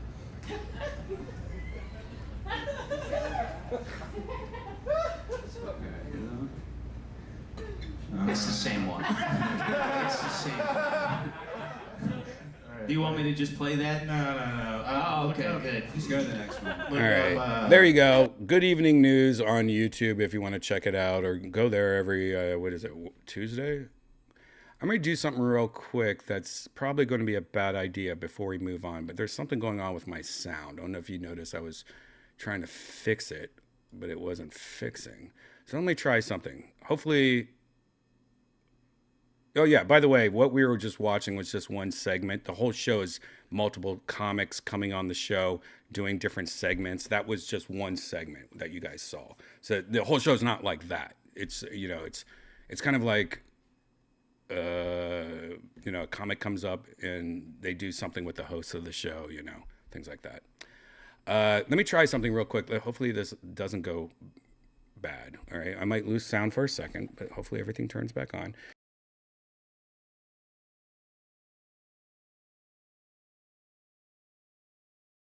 It's the same one. It's the same one. Do you want me to just play that? No. Oh, okay, good. Just go to the next one. All right, there you go. Good Evening News on YouTube if you want to check it out, or go there every what is it, Tuesday? I'm gonna do something real quick that's probably going to be a bad idea before we move on, but there's something going on with my sound. I don't know if you noticed I was trying to fix it, but it wasn't fixing. So let me try something. Hopefully. Oh yeah, by the way, what we were just watching was just one segment. The whole show is multiple comics coming on the show, doing different segments. That was just one segment that you guys saw. So the whole show is not like that. It's, it's kind of like, a comic comes up and they do something with the host of the show, things like that. Let me try something real quick. Hopefully this doesn't go bad. All right. I might lose sound for a second, but hopefully everything turns back on.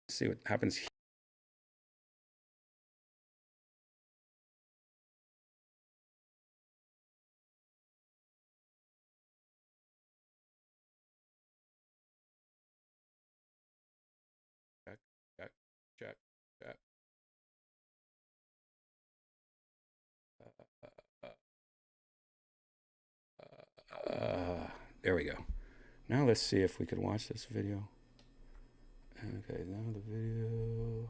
See what happens here. Check. There we go. Now let's see if we can watch this video. Okay, now the video.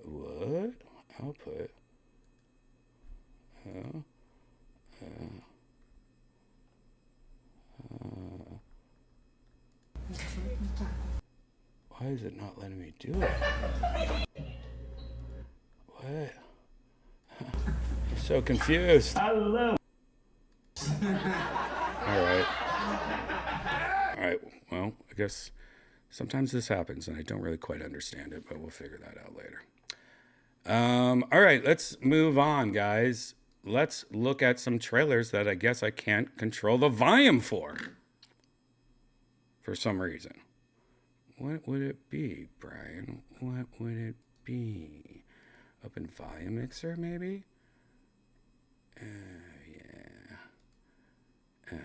What? Output. Why is it not letting me do it? What? I'm so confused. Hello. All right. Well, I guess sometimes this happens and I don't really quite understand it, but we'll figure that out later. All right, let's move on, guys. Let's look at some trailers that I guess I can't control the volume for some reason. What would it be, Brian? What would it be? Open volume mixer, maybe? Yeah. Well,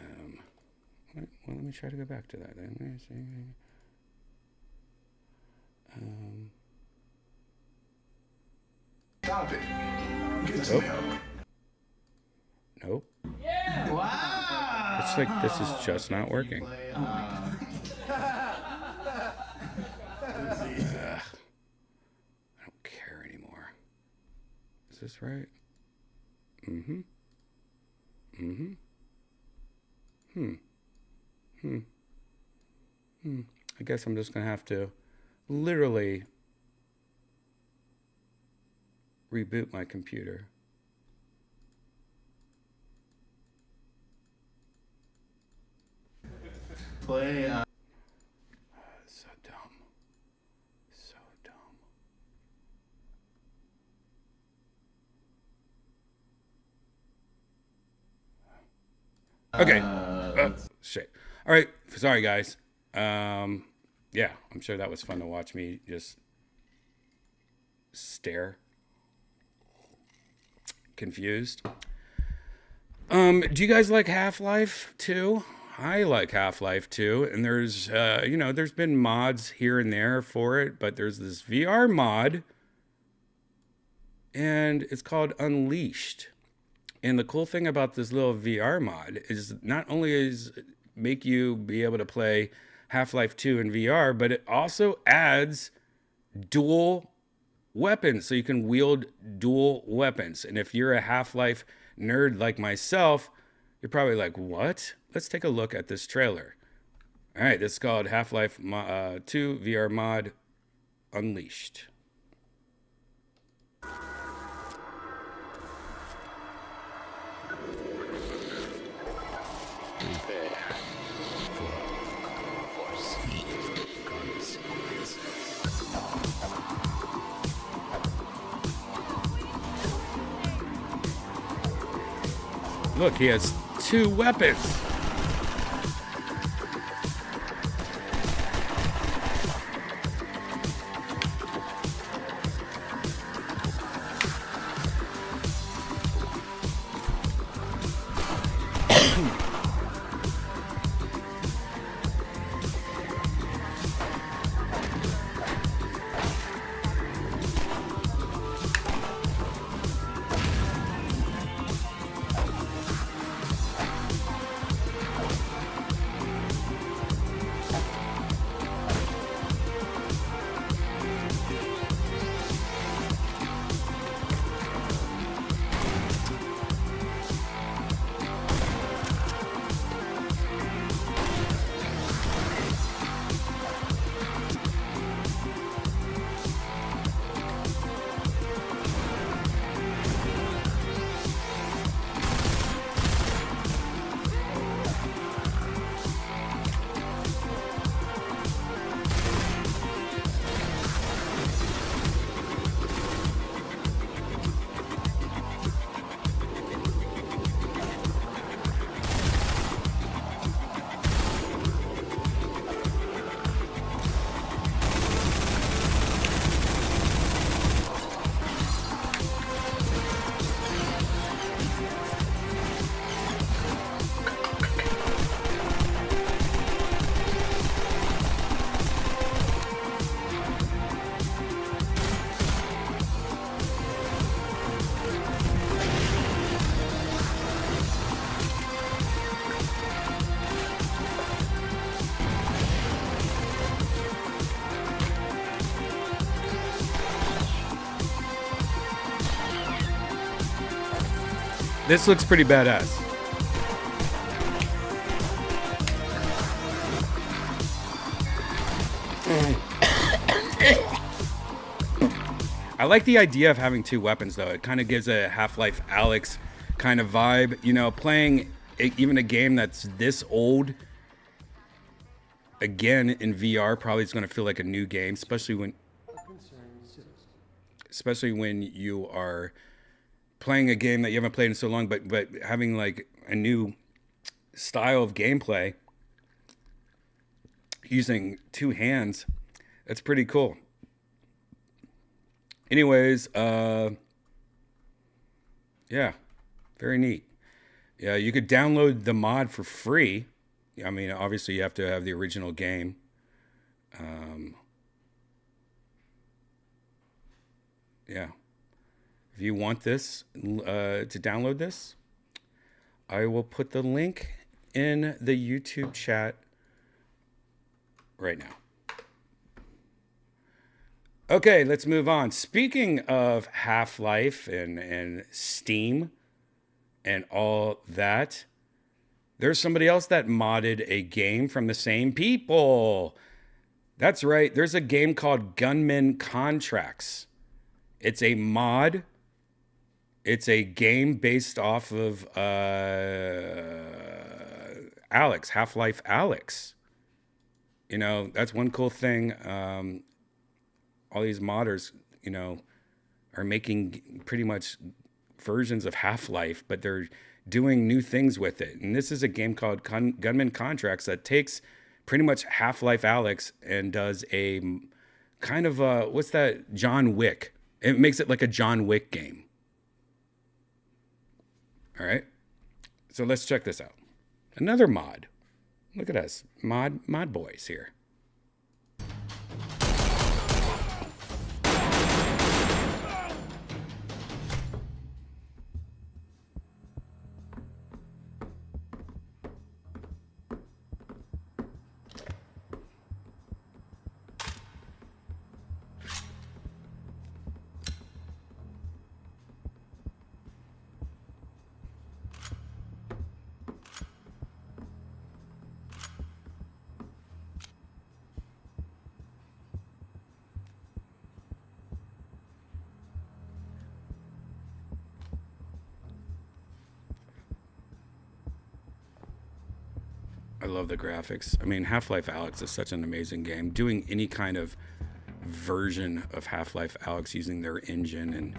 let me try to go back to that. Let me see. Stop it. Get some help. Nope. Wow. It's like this is just not working. Play, let's see. I don't care anymore. Is this right? I guess I'm just gonna have to literally reboot my computer. Play, So dumb. So dumb. Okay. Shit. All right. Sorry, guys. Yeah, I'm sure that was fun to watch me just stare. Confused. Do you guys like Half-Life 2? I like Half-Life 2, and there's, there's been mods here and there for it, but there's this VR mod, and it's called Unleashed. And the cool thing about this little VR mod is not only is make you be able to play Half-Life 2 in VR, but it also adds dual weapons, so you can wield dual weapons. And if you're a Half-Life nerd like myself, you're probably like, what? Let's take a look at this trailer. All right, this is called Half-Life 2 VR Mod Unleashed. Look, he has 2 weapons. This looks pretty badass. I like the idea of having 2 weapons, though. It kind of gives a Half-Life Alyx kind of vibe. You know, playing even a game that's this old, again, in VR, probably is going to feel like a new game, especially when you are playing a game that you haven't played in so long, but having like a new style of gameplay using 2 hands, that's pretty cool. Anyways, yeah, very neat. Yeah, you could download the mod for free. I mean, obviously you have to have the original game. Yeah. If you want this, to download this, I will put the link in the YouTube chat right now. Okay, let's move on. Speaking of Half-Life and Steam and all that, there's somebody else that modded a game from the same people. That's right. There's a game called Gunman Contracts. It's a mod. It's a game based off of Alyx, Half-Life Alyx. You know, that's one cool thing. All these modders, you know, are making pretty much versions of Half-Life, but they're doing new things with it. And this is a game called Gunman Contracts that takes pretty much Half-Life Alyx and does a kind of, what's that, John Wick. It makes it like a John Wick game. All right, so let's check this out. Another mod. Look at us, mod boys here. I love the graphics. I mean, Half-Life Alyx is such an amazing game. Doing any kind of version of Half-Life Alyx using their engine, and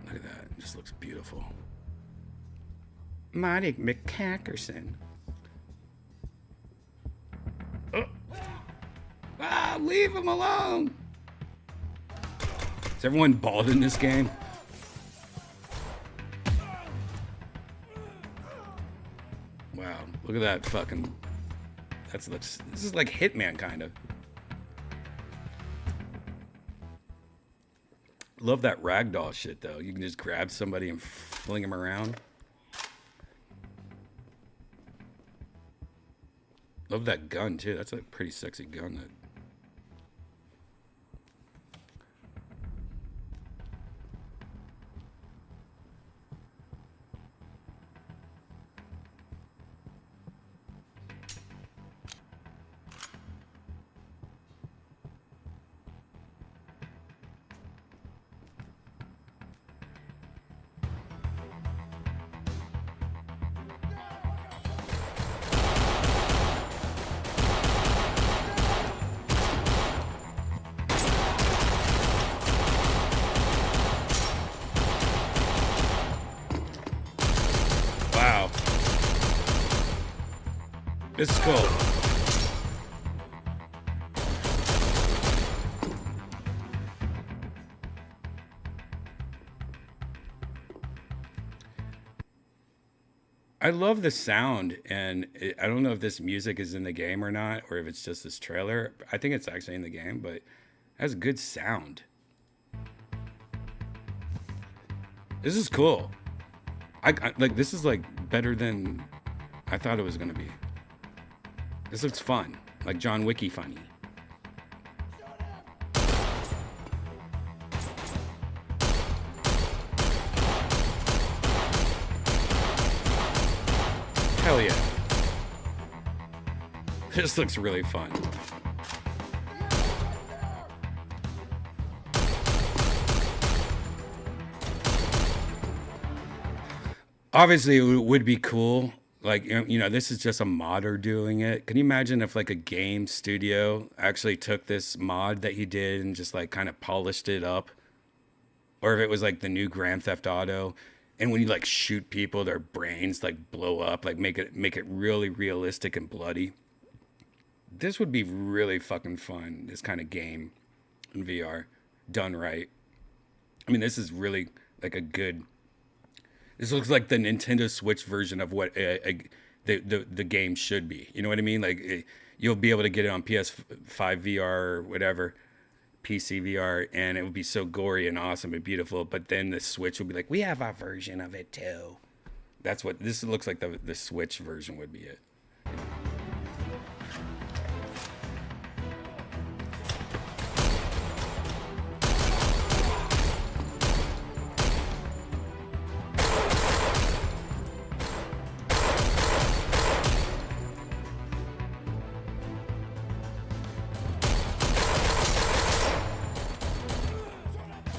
look at that. It just looks beautiful. Marty McCackerson. Oh. Ah, leave him alone. Is everyone bald in this game? Wow, look at that fucking... This is like Hitman, kind of. Love that ragdoll shit, though. You can just grab somebody and fling them around. Love that gun, too. That's a pretty sexy gun. That... This is cool. I love the sound, and I don't know if this music is in the game or not, or if it's just this trailer. I think it's actually in the game, but it has good sound. This is cool. I like, this is like better than I thought it was gonna be. This looks fun, like John Wicky funny. Hell yeah. This looks really fun. Obviously, it would be cool. Like, you know, this is just a modder doing it. Can you imagine if like a game studio actually took this mod that he did and just like kind of polished it up? Or if it was like the new Grand Theft Auto, and when you like shoot people, their brains like blow up, like make it really realistic and bloody. This would be really fucking fun, this kind of game in VR, done right. I mean, this is really like a good... This looks like the Nintendo Switch version of what the game should be. You know what I mean? Like, you'll be able to get it on PS5 VR or whatever, PC VR, and it would be so gory and awesome and beautiful. But then the Switch will be like, we have our version of it too. That's what this looks like. The Switch version would be it.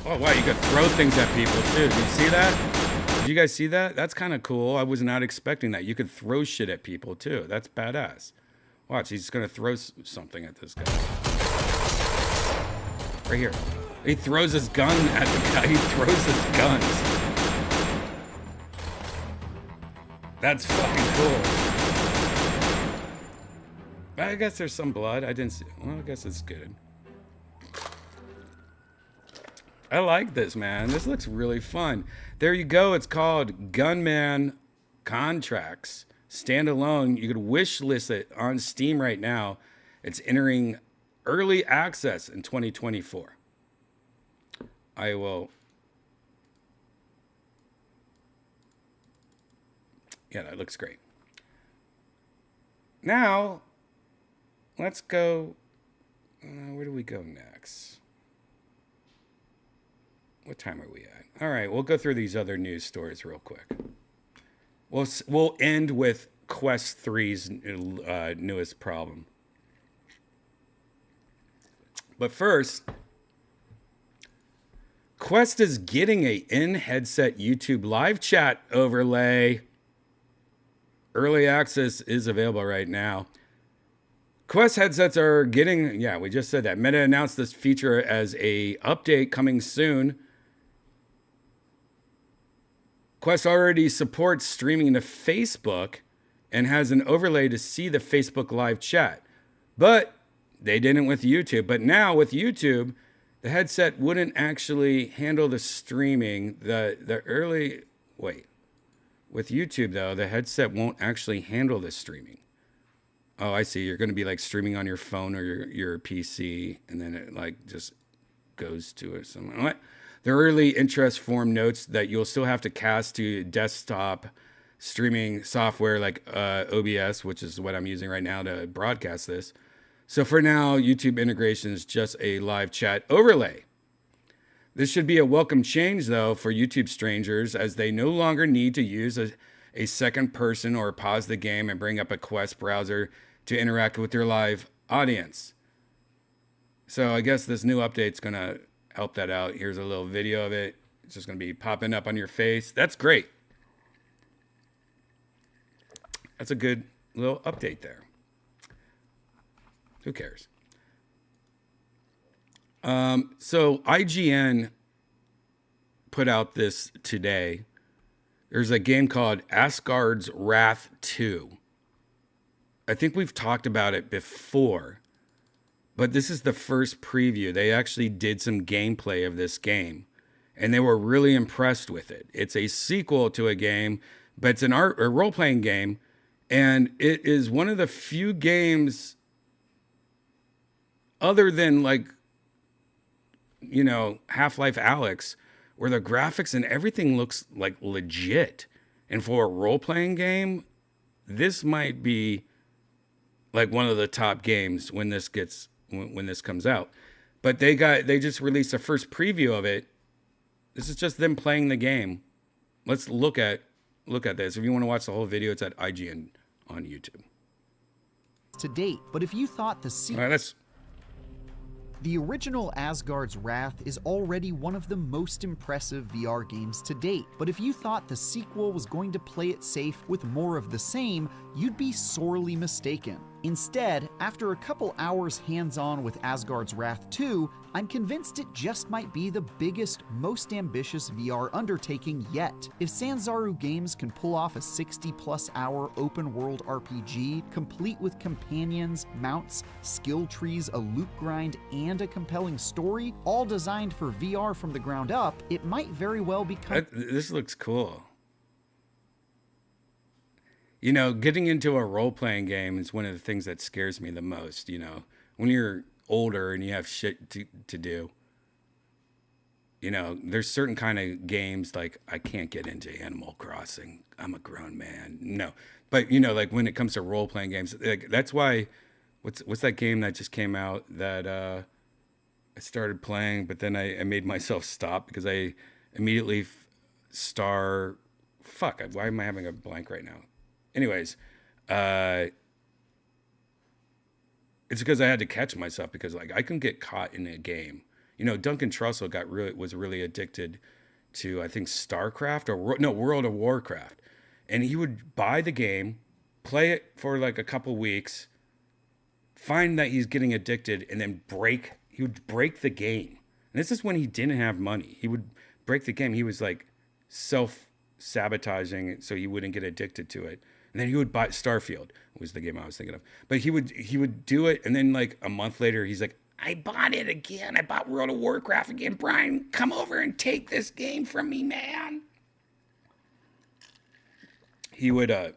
Oh, wow, you could throw things at people, too. Did you see that? Did you guys see that? That's kind of cool. I was not expecting that. You could throw shit at people, too. That's badass. Watch, he's going to throw something at this guy. Right here. He throws his gun at the guy. He throws his guns. That's fucking cool. I guess there's some blood. I didn't see... Well, I guess it's good. I like this, man. This looks really fun. There you go. It's called Gunman Contracts. Standalone. You could wish list it on Steam right now. It's entering early access in 2024. I will... Yeah, that looks great. Now, let's go... where do we go next? What time are we at? All right, we'll go through these other news stories real quick. We'll end with Quest 3's newest problem. But first, Quest is getting a in-headset YouTube live chat overlay early access is available right now. Quest headsets are getting, yeah, we just said that. Meta announced this feature as a update coming soon. Quest already supports streaming to Facebook and has an overlay to see the Facebook live chat. But they didn't with YouTube. But now with YouTube, the headset wouldn't actually handle the streaming. With YouTube, though, the headset won't actually handle the streaming. Oh, I see. You're going to be like streaming on your phone or your PC, and then it like just goes to it somewhere. What? The early interest form notes that you'll still have to cast to desktop streaming software like OBS, which is what I'm using right now to broadcast this. So for now, YouTube integration is just a live chat overlay. This should be a welcome change, though, for YouTube strangers, as they no longer need to use a second person or pause the game and bring up a Quest browser to interact with their live audience. So I guess this new update's going to help that out. Here's a little video of it. It's just going to be popping up on your face. That's great. That's a good little update there. Who cares? So IGN put out this today. There's a game called Asgard's Wrath 2. I think we've talked about it before, but this is the first preview. They actually did some gameplay of this game, and they were really impressed with it. It's a sequel to a game, but it's a role-playing game, and it is one of the few games other than like, you know, Half-Life Alyx, where the graphics and everything looks like legit. And for a role-playing game, this might be like one of the top games when this comes out. But they just released a first preview of it. This is just them playing the game. Let's look at this. If you want to watch the whole video, it's at IGN on YouTube. To date, but if you thought the All right, The original Asgard's Wrath is already one of the most impressive VR games to date, but if you thought the sequel was going to play it safe with more of the same, you'd be sorely mistaken. Instead, after a couple hours hands-on with Asgard's Wrath 2, I'm convinced it just might be the biggest, most ambitious VR undertaking yet. If Sanzaru Games can pull off a 60-plus hour open-world RPG, complete with companions, mounts, skill trees, a loot grind, and a compelling story, all designed for VR from the ground up, it might very well become... This looks cool. You know, getting into a role-playing game is one of the things that scares me the most, you know. When you're older and you have shit to do, you know, there's certain kind of games, like, I can't get into Animal Crossing. I'm a grown man. No. But, you know, like, when it comes to role-playing games, like, that's why, what's that game that just came out that I started playing, but then I made myself stop because I immediately fuck, why am I having a blank right now? Anyways, it's because I had to catch myself because like I can get caught in a game. You know, Duncan Trussell was really addicted to, I think, StarCraft World of Warcraft, and he would buy the game, play it for like a couple weeks, find that he's getting addicted, and then he would break the game. And this is when he didn't have money. He would break the game. He was like self-sabotaging so he wouldn't get addicted to it. And then he would buy Starfield was the game I was thinking of. But he would do it, and then like a month later, he's like, I bought it again. I bought World of Warcraft again. Brian, come over and take this game from me, man. He would, I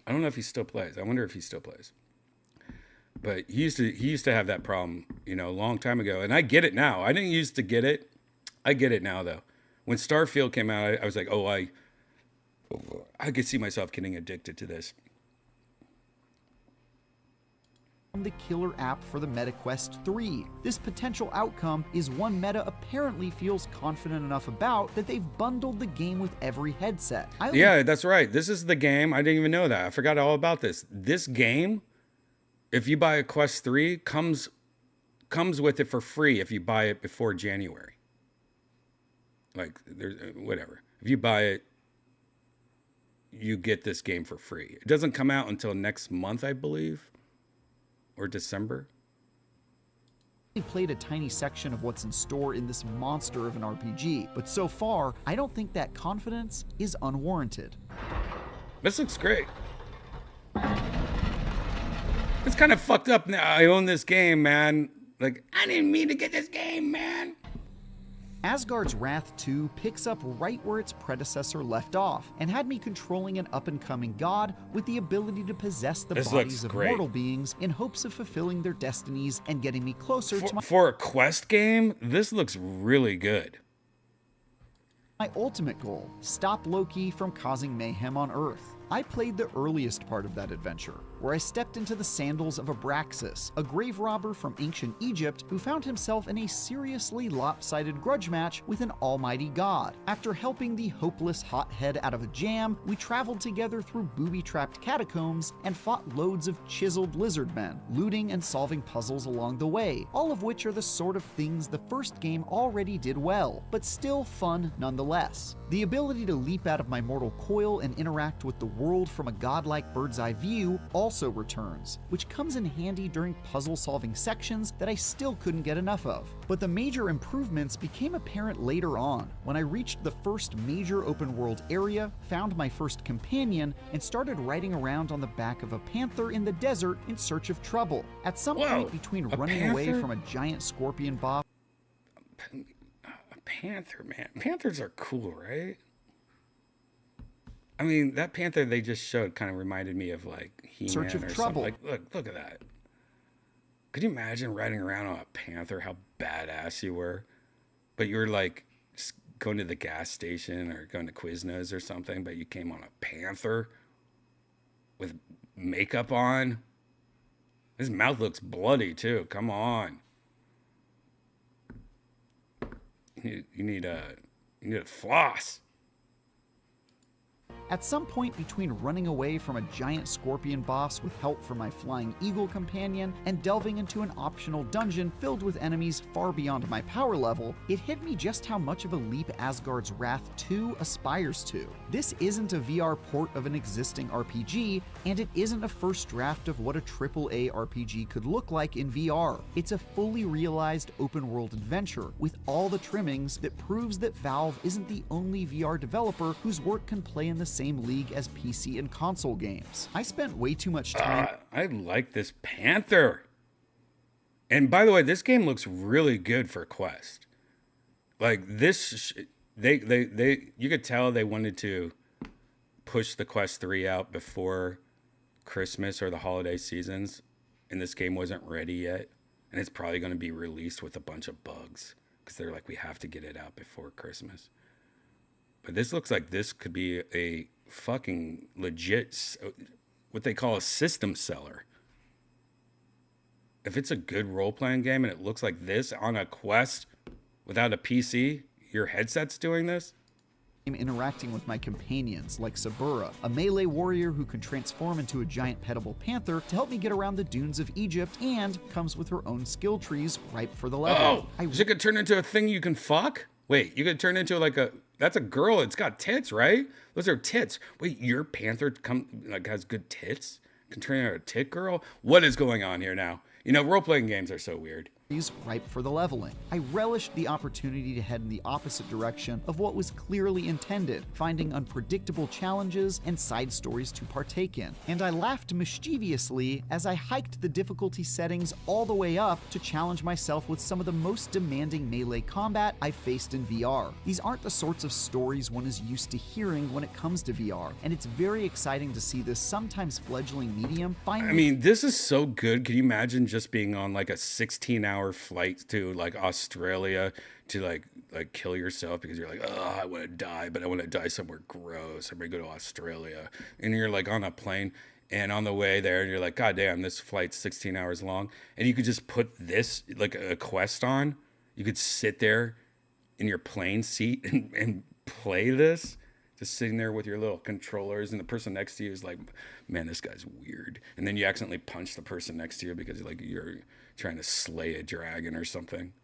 don't know if he still plays. I wonder if he still plays. But he used to have that problem, you know, a long time ago. And I get it now. I didn't used to get it. I get it now, though. When Starfield came out, I was like, oh, I could see myself getting addicted to this. The killer app for the Meta Quest 3. This potential outcome is one Meta apparently feels confident enough about that they've bundled the game with every headset. Yeah, that's right. This is the game. I didn't even know that. I forgot all about this. This game, if you buy a Quest 3, comes with it for free if you buy it before January. Like, there's whatever. If you buy it, you get this game for free. It doesn't come out until next month, I believe, or December. I played a tiny section of what's in store in this monster of an RPG, but so far, I don't think that confidence is unwarranted. This looks great. It's kind of fucked up now. I own this game, man. Like, I didn't mean to get this game, man. Asgard's Wrath 2 picks up right where its predecessor left off, and had me controlling an up-and-coming god with the ability to possess the bodies of mortal beings in hopes of fulfilling their destinies and getting me closer to For a quest game, this looks really good. my ultimate goal, stop Loki from causing mayhem on Earth. I played the earliest part of that adventure, where I stepped into the sandals of Abraxas, a grave robber from ancient Egypt who found himself in a seriously lopsided grudge match with an almighty god. After helping the hopeless hothead out of a jam, we traveled together through booby-trapped catacombs and fought loads of chiseled lizard men, looting and solving puzzles along the way, all of which are the sort of things the first game already did well, but still fun nonetheless. The ability to leap out of my mortal coil and interact with the world from a godlike bird's eye view also returns, which comes in handy during puzzle-solving sections that I still couldn't get enough of. But the major improvements became apparent later on, when I reached the first major open-world area, found my first companion, and started riding around on the back of a panther in the desert in search of trouble. At some point between running away from a giant scorpion boss, A panther, man. Panthers are cool, right? I mean, that panther they just showed kind of reminded me of like He-Man Search of or Trouble. something. Like, look at that. Could you imagine riding around on a panther? How badass you were. But you were like just going to the gas station or going to Quiznos or something, but you came on a panther with makeup on. His mouth looks bloody too. Come on. You need a floss. At some point between running away from a giant scorpion boss with help from my flying eagle companion and delving into an optional dungeon filled with enemies far beyond my power level, it hit me just how much of a leap Asgard's Wrath 2 aspires to. This isn't a VR port of an existing RPG, and it isn't a first draft of what a AAA RPG could look like in VR. It's a fully realized open-world adventure with all the trimmings that proves that Valve isn't the only VR developer whose work can play in the same league as PC and console games. I spent way too much time. I like this panther. And by the way, this game looks really good for Quest. Like this, you could tell they wanted to push the Quest 3 out before Christmas or the holiday seasons, and this game wasn't ready yet. And it's probably going to be released with a bunch of bugs because they're like, we have to get it out before Christmas. But this looks like this could be a fucking legit, what they call a system seller. If it's a good role-playing game and it looks like this on a Quest without a PC, your headset's doing this? I'm interacting with my companions, like Sabura, a melee warrior who can transform into a giant petable panther to help me get around the dunes of Egypt and comes with her own skill trees ripe for the level. Oh, she could turn into a thing you can fuck? Wait, you could turn into like a... That's a girl. It's got tits, right? Those are tits. Wait, your panther has good tits? Can turn into a tit girl? What is going on here now? You know, role-playing games are so weird. Ripe for the leveling. I relished the opportunity to head in the opposite direction of what was clearly intended, finding unpredictable challenges and side stories to partake in. And I laughed mischievously as I hiked the difficulty settings all the way up to challenge myself with some of the most demanding melee combat I've faced in VR. These aren't the sorts of stories one is used to hearing when it comes to VR, and it's very exciting to see this sometimes fledgling medium finally... I mean, this is so good. Can you imagine just being on like a 16-hour flight to like Australia to like kill yourself because you're like, oh, I want to die, but I want to die somewhere gross. I'm gonna go to Australia, and you're like on a plane, and on the way there, and you're like, God damn, this flight's 16 hours long, and you could just put this like a Quest on. You could sit there in your plane seat and play this. Just sitting there with your little controllers, and the person next to you is like, man, this guy's weird. And then you accidentally punch the person next to you because like you're trying to slay a dragon or something.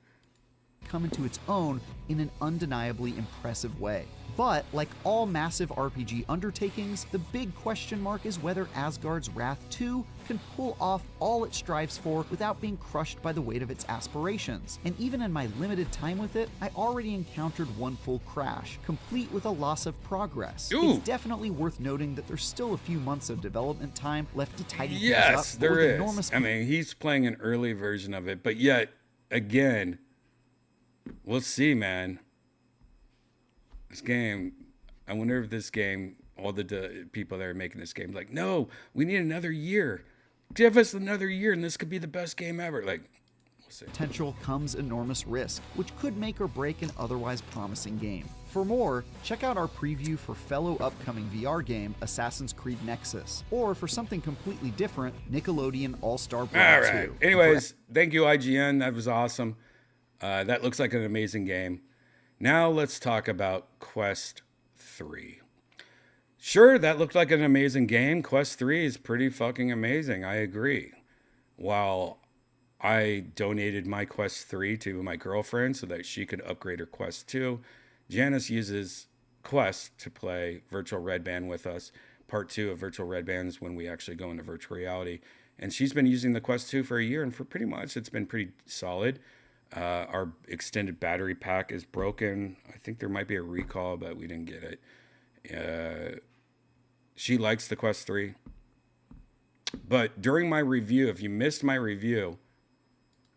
come into its own in an undeniably impressive way. But, like all massive RPG undertakings, the big question mark is whether Asgard's Wrath 2 can pull off all it strives for without being crushed by the weight of its aspirations. And even in my limited time with it, I already encountered one full crash, complete with a loss of progress. Ooh. It's definitely worth noting that there's still a few months of development time left to tidy things up. Yes, but there with is. enormous I mean, he's playing an early version of it, but yet, again, we'll see, man. This game, I wonder if this game, all the people that are making this game, like, no, we need another year. Give us another year, and this could be the best game ever. Like, we'll see. Potential comes enormous risk, which could make or break an otherwise promising game. For more, check out our preview for fellow upcoming VR game, Assassin's Creed Nexus, or for something completely different, Nickelodeon All-Star Brawl All right. 2. Anyways, thank you, IGN. That was awesome. That looks like an amazing game. Now let's talk about Quest 3. Sure, that looked like an amazing game. Quest 3 is pretty fucking amazing. I agree. While I donated my Quest 3 to my girlfriend so that she could upgrade her Quest 2, Janice uses Quest to play Virtual Redban with us. Part 2 of Virtual Redban is when we actually go into virtual reality. And she's been using the Quest 2 for a year, and for pretty much it's been pretty solid. Our extended battery pack is broken. I think there might be a recall, but we didn't get it. She likes the Quest 3. But during my review, if you missed my review,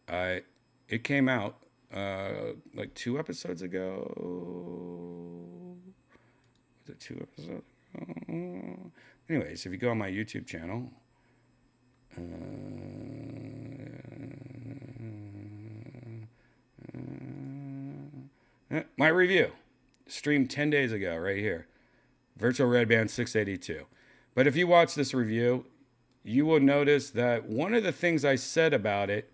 it came out like 2 episodes ago. Was it 2 episodes ago? Anyways, if you go on my YouTube channel, my review streamed 10 days ago right here. Virtual Redban 682. But if you watch this review, you will notice that one of the things I said about it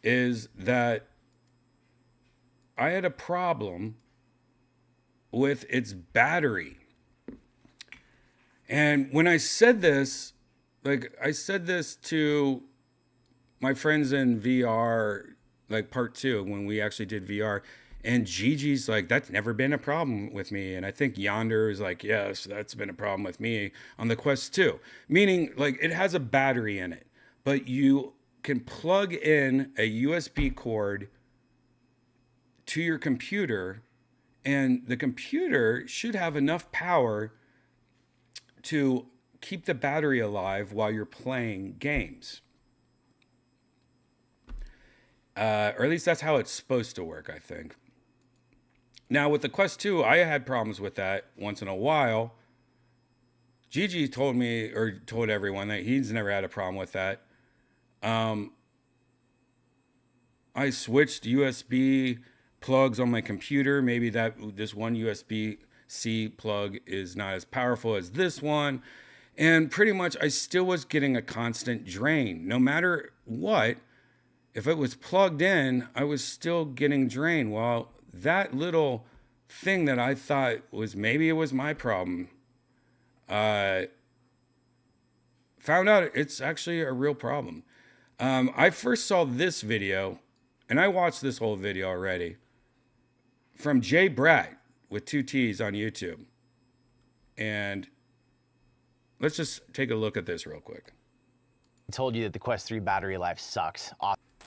is that I had a problem with its battery. And when I said this, like I said this to my friends in VR, like part 2, when we actually did VR, and Gigi's like, that's never been a problem with me. And I think Yonder is like, yes, that's been a problem with me on the Quest 2. Meaning, like, it has a battery in it, but you can plug in a USB cord to your computer, and the computer should have enough power to keep the battery alive while you're playing games. Or at least that's how it's supposed to work, I think. Now, with the Quest 2, I had problems with that once in a while. Gigi told me, or told everyone, that he's never had a problem with that. I switched USB plugs on my computer. Maybe this one USB-C plug is not as powerful as this one. And pretty much I still was getting a constant drain. No matter what, if it was plugged in, I was still getting drained. Well, that little thing that I thought was maybe it was my problem, found out it's actually a real problem. I first saw this video, and I watched this whole video already, from Jay Bratt with 2 T's on YouTube. And let's just take a look at this real quick. I told you that the Quest 3 battery life sucks.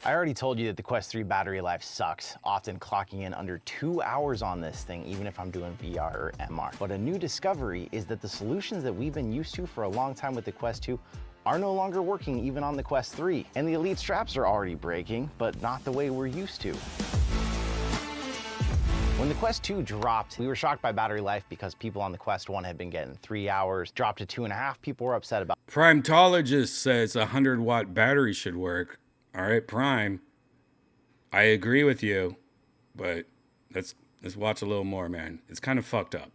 I already told you that the Quest 3 battery life sucks, often clocking in under 2 hours on this thing, even if I'm doing VR or MR. But a new discovery is that the solutions that we've been used to for a long time with the Quest 2 are no longer working even on the Quest 3. And the Elite straps are already breaking, but not the way we're used to. When the Quest 2 dropped, we were shocked by battery life because people on the Quest 1 had been getting 3 hours, dropped to 2.5. People were upset about Primetologist says a 100-watt battery should work. All right, Prime, I agree with you, but let's watch a little more, man. It's kind of fucked up.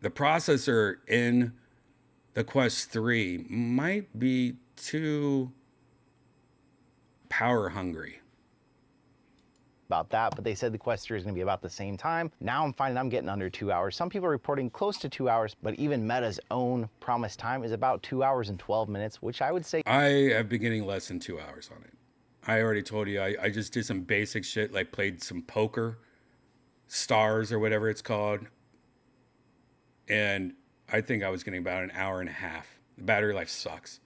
The processor in the Quest 3 might be too power hungry. about that, but they said the Quest 3 is going to be about the same time. Now I'm finding I'm getting under 2 hours. Some people are reporting close to 2 hours, but even Meta's own promised time is about 2 hours and 12 minutes, which I would say I have been getting less than 2 hours on it. I already told you, I just did some basic shit, like played some poker, stars or whatever it's called. And I think I was getting about an hour and a half. The battery life sucks.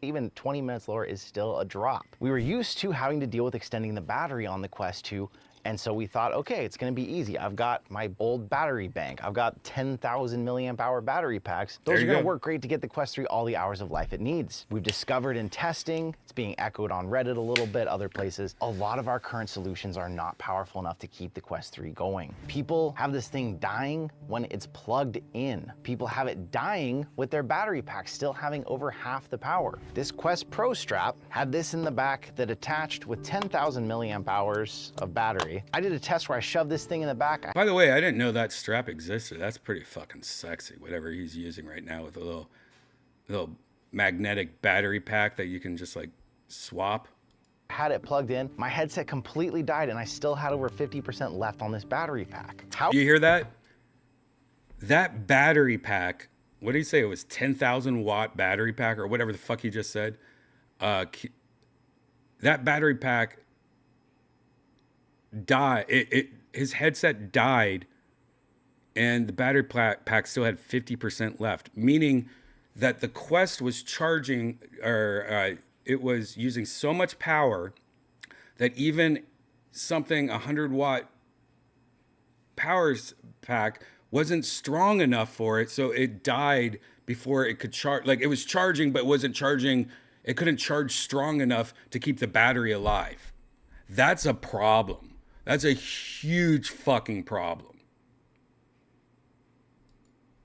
Even 20 minutes lower is still a drop. We were used to having to deal with extending the battery on the Quest 2, and so we thought, okay, it's gonna be easy. I've got my old battery bank. I've got 10,000 milliamp hour battery packs. Those are gonna work great to get the Quest 3 all the hours of life it needs. We've discovered in testing, it's being echoed on Reddit a little bit, other places, a lot of our current solutions are not powerful enough to keep the Quest 3 going. People have this thing dying when it's plugged in. People have it dying with their battery pack still having over half the power. This Quest Pro strap had this in the back that attached with 10,000 milliamp hours of battery. I did a test where I shoved this thing in the back. By the way, I didn't know that strap existed. That's pretty fucking sexy. Whatever he's using right now with a little magnetic battery pack that you can just like swap. Had it plugged in, my headset completely died and I still had over 50% left on this battery pack. How? You hear that? That battery pack, what did he say? It was 10,000 watt battery pack or whatever the fuck he just said. That battery pack died. His headset died and the battery pack still had 50% left, meaning that the Quest was charging, or it was using so much power that even something 100 watt power pack wasn't strong enough for it, so it died before it could charge. Like, it was charging, but wasn't charging. It couldn't charge strong enough to keep the battery alive. That's a problem. That's a huge fucking problem.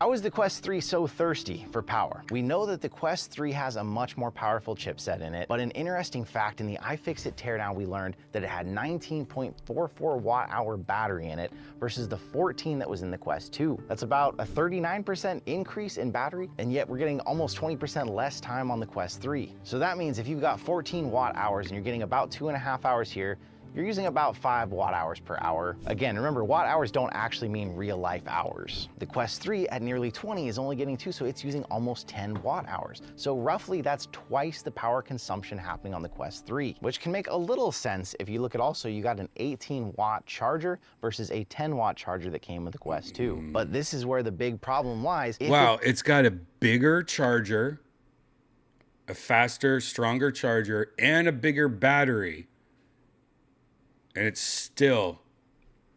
How is the Quest 3 so thirsty for power? We know that the Quest 3 has a much more powerful chipset in it, but an interesting fact, in the iFixit teardown, we learned that it had 19.44 watt hour battery in it versus the 14 that was in the Quest 2. That's about a 39% increase in battery, and yet we're getting almost 20% less time on the Quest 3. So that means if you've got 14 watt hours and you're getting about 2.5 hours here, you're using about 5 watt hours per hour. Again, remember, watt hours don't actually mean real life hours. The Quest 3 at nearly 20 is only getting 2, so it's using almost 10 watt hours. So roughly that's twice the power consumption happening on the Quest 3, which can make a little sense if you look at also, you got an 18 watt charger versus a 10 watt charger that came with the Quest 2. But this is where the big problem lies. Wow, it's got a bigger charger, a faster, stronger charger, and a bigger battery. And it's still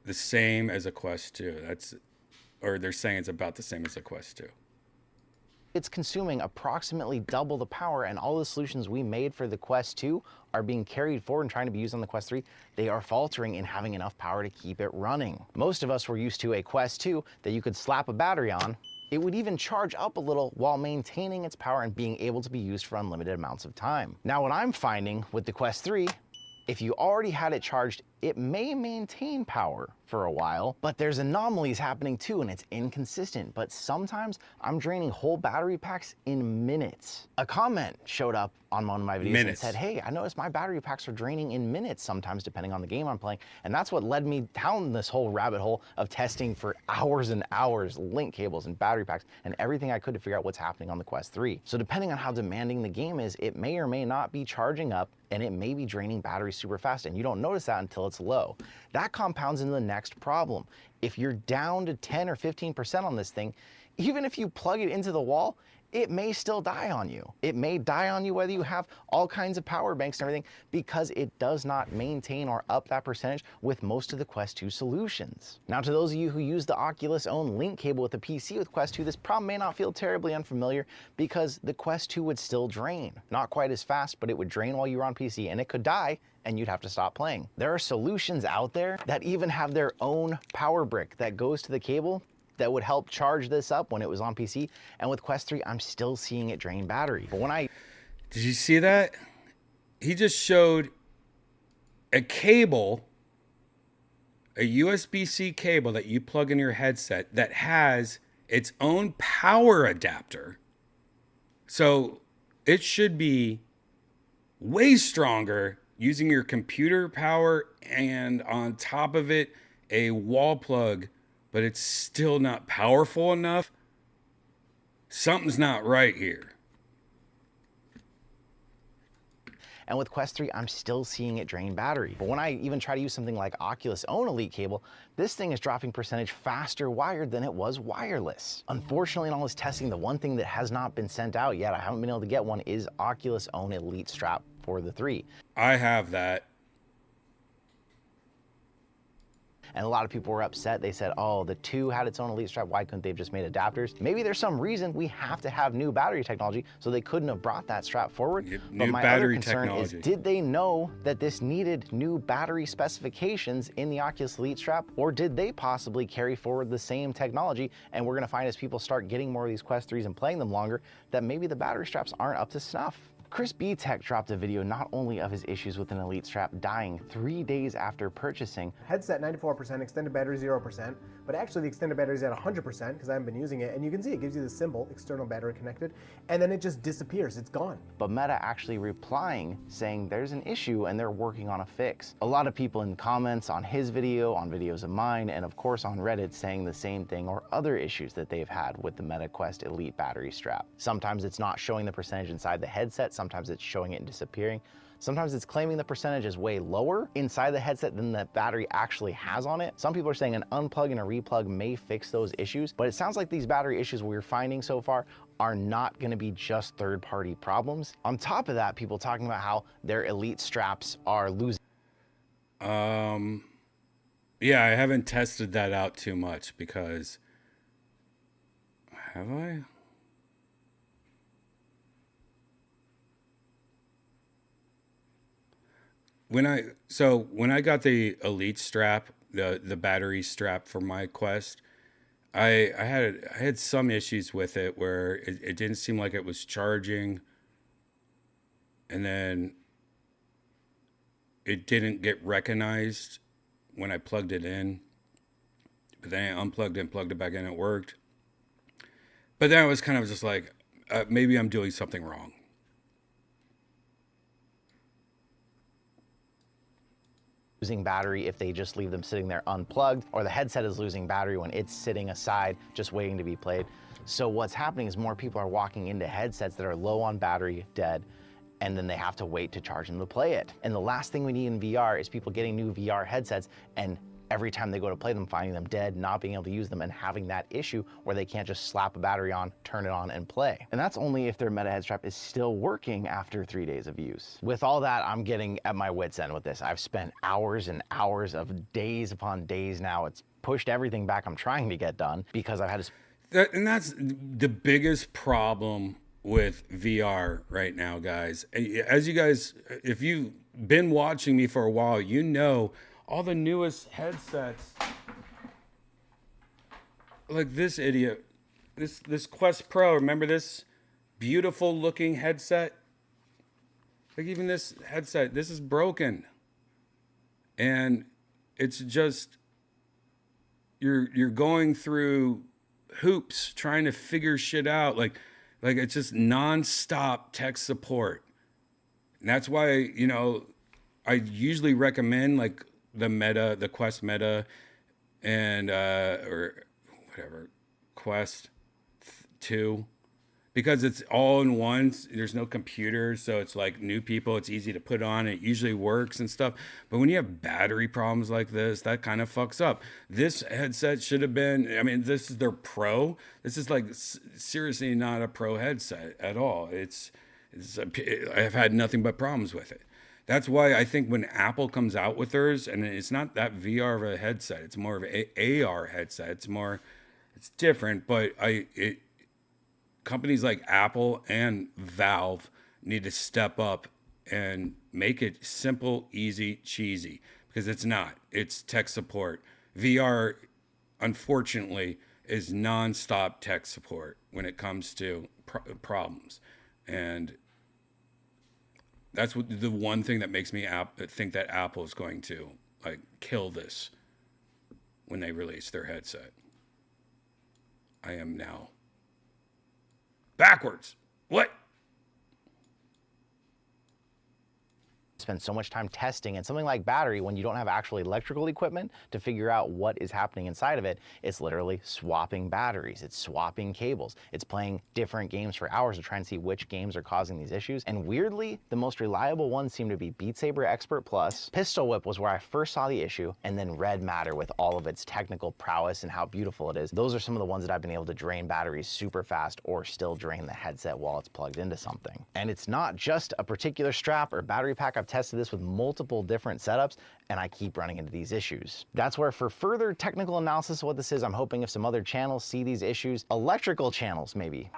the same as a Quest 2. Or they're saying it's about the same as a Quest 2. It's consuming approximately double the power, and all the solutions we made for the Quest 2 are being carried forward and trying to be used on the Quest 3. They are faltering in having enough power to keep it running. Most of us were used to a Quest 2 that you could slap a battery on. It would even charge up a little while maintaining its power and being able to be used for unlimited amounts of time. Now, what I'm finding with the Quest 3, if you already had it charged, it may maintain power for a while, but there's anomalies happening too, and it's inconsistent. But sometimes I'm draining whole battery packs in minutes. A comment showed up on one of my videos and said, hey, I noticed my battery packs are draining in minutes sometimes depending on the game I'm playing. And that's what led me down this whole rabbit hole of testing for hours and hours, link cables and battery packs and everything I could to figure out what's happening on the Quest 3. So depending on how demanding the game is, it may or may not be charging up, and it may be draining batteries super fast, and you don't notice that until it's low. That compounds into the next problem. If you're down to 10 or 15% on this thing, even if you plug it into the wall, it may still die on you. It may die on you whether you have all kinds of power banks and everything, because it does not maintain or up that percentage with most of the Quest 2 solutions. Now, to those of you who use the Oculus own link cable with the PC with Quest 2, this problem may not feel terribly unfamiliar, because the Quest 2 would still drain. Not quite as fast, but it would drain while you were on PC, and it could die and you'd have to stop playing. There are solutions out there that even have their own power brick that goes to the cable that would help charge this up when it was on PC. And with Quest 3, I'm still seeing it drain battery. But when Did you see that? He just showed a cable, a USB-C cable that you plug in your headset that has its own power adapter. So it should be way stronger using your computer power and on top of it, a wall plug, but it's still not powerful enough. Something's not right here. And with Quest 3, I'm still seeing it drain battery. But when I even try to use something like Oculus' own Elite cable, this thing is dropping percentage faster wired than it was wireless. Unfortunately, in all this testing, the one thing that has not been sent out yet, I haven't been able to get one, is Oculus' own Elite strap for the 3. I have that. And a lot of people were upset. They said, oh, the 2 had its own Elite strap. Why couldn't they have just made adapters? Maybe there's some reason we have to have new battery technology, so they couldn't have brought that strap forward. But my other concern is, did they know that this needed new battery specifications in the Oculus Elite strap? Or did they possibly carry forward the same technology? And we're gonna find as people start getting more of these Quest 3s and playing them longer, that maybe the battery straps aren't up to snuff. Chris B. Tech dropped a video not only of his issues with an Elite strap dying 3 days after purchasing. Headset 94%, extended battery 0%, but actually the extended battery is at 100% because I haven't been using it, and you can see it gives you the symbol, external battery connected, and then it just disappears, it's gone. But Meta actually replying saying there's an issue and they're working on a fix. A lot of people in comments on his video, on videos of mine, and of course on Reddit saying the same thing or other issues that they've had with the Meta Quest Elite battery strap. Sometimes it's not showing the percentage inside the headset, sometimes it's showing it and disappearing. Sometimes it's claiming the percentage is way lower inside the headset than the battery actually has on it. Some people are saying an unplug and a replug may fix those issues, but it sounds like these battery issues we're finding so far are not gonna be just third-party problems. On top of that, people talking about how their Elite straps are losing. Yeah, I haven't tested that out too much because, have I? When I got the Elite strap, the battery strap for my Quest, I had some issues with it where it didn't seem like it was charging, and then it didn't get recognized when I plugged it in. But then I unplugged it and plugged it back in, it worked. But then I was kind of just like, maybe I'm doing something wrong. Losing battery if they just leave them sitting there unplugged, or the headset is losing battery when it's sitting aside just waiting to be played. So what's happening is more people are walking into headsets that are low on battery, dead, and then they have to wait to charge them to play it. And the last thing we need in VR is people getting new VR headsets and every time they go to play them, finding them dead, not being able to use them, and having that issue where they can't just slap a battery on, turn it on, and play. And that's only if their Meta head strap is still working after 3 days of use. With all that, I'm getting at my wit's end with this. I've spent hours and hours of days upon days now. It's pushed everything back I'm trying to get done because I've had to... And that's the biggest problem with VR right now, guys. As you guys, if you've been watching me for a while, you know all the newest headsets, like this idiot, this Quest Pro, remember this beautiful looking headset? Like even this headset, this is broken. And it's just, you're going through hoops trying to figure shit out. Like it's just nonstop tech support. And that's why, you know, I usually recommend like the Quest Meta and or whatever, Quest 2, because it's all in one. There's no computer, so it's like new people, it's easy to put on, it usually works and stuff. But when you have battery problems like this, that kind of fucks up. This headset should have been, I mean, this is their Pro. This is like seriously not a Pro headset at all. I've had nothing but problems with it. That's why I think when Apple comes out with theirs, and it's not that VR of a headset, it's more of an AR headset. It's different, but companies like Apple and Valve need to step up and make it simple, easy, cheesy, because it's not. It's tech support. VR, unfortunately, is nonstop tech support when it comes to problems, and that's the one thing that makes me think that Apple is going to like kill this when they release their headset. I am now backwards. What? spend so much time testing, and something like battery, when you don't have actual electrical equipment to figure out what is happening inside of it, it's literally swapping batteries, it's swapping cables, it's playing different games for hours to try and see which games are causing these issues. And weirdly, the most reliable ones seem to be Beat Saber Expert Plus, Pistol Whip was where I first saw the issue, and then Red Matter with all of its technical prowess and how beautiful it is. Those are some of the ones that I've been able to drain batteries super fast or still drain the headset while it's plugged into something. And it's not just a particular strap or battery pack. I've tested this with multiple different setups, and I keep running into these issues. That's where, for further technical analysis of what this is, I'm hoping if some other channels see these issues, electrical channels maybe.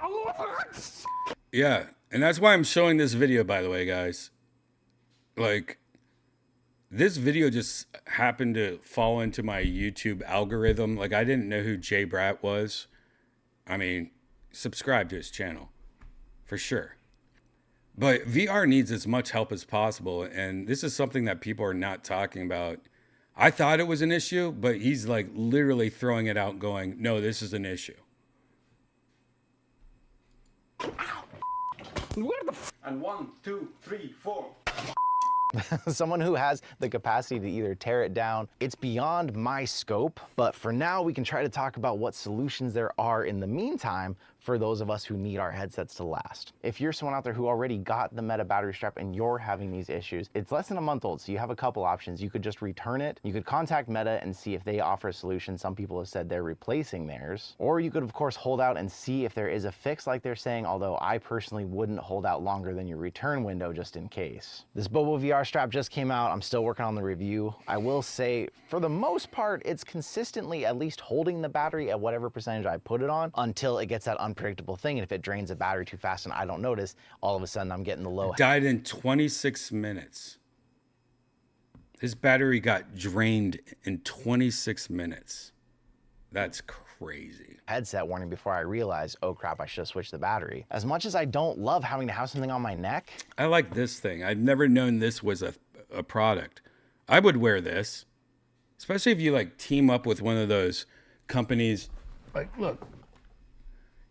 Yeah, and that's why I'm showing this video, by the way, guys. Like, this video just happened to fall into my YouTube algorithm. Like, I didn't know who Jay Bratt was. I mean, subscribe to his channel, for sure. But VR needs as much help as possible, and this is something that people are not talking about. I thought it was an issue, but he's like literally throwing it out going, no, this is an issue. And 1, 2, 3, 4. Someone who has the capacity to either tear it down. It's beyond my scope, but for now we can try to talk about what solutions there are in the meantime for those of us who need our headsets to last. If you're someone out there who already got the Meta battery strap and you're having these issues, it's less than a month old, so you have a couple options. You could just return it. You could contact Meta and see if they offer a solution. Some people have said they're replacing theirs. Or you could, of course, hold out and see if there is a fix like they're saying, although I personally wouldn't hold out longer than your return window just in case. This Bobo VR strap just came out. I'm still working on the review. I will say, for the most part, it's consistently at least holding the battery at whatever percentage I put it on until it gets that unpredictable thing. And if it drains the battery too fast and I don't notice, all of a sudden I'm getting the low. Died in 26 minutes. His battery got drained in 26 minutes. That's crazy. Headset warning before I realized, oh crap, I should have switched the battery. As much as I don't love having to have something on my neck. I like this thing. I've never known this was a product. I would wear this, especially if you like team up with one of those companies. Like, look,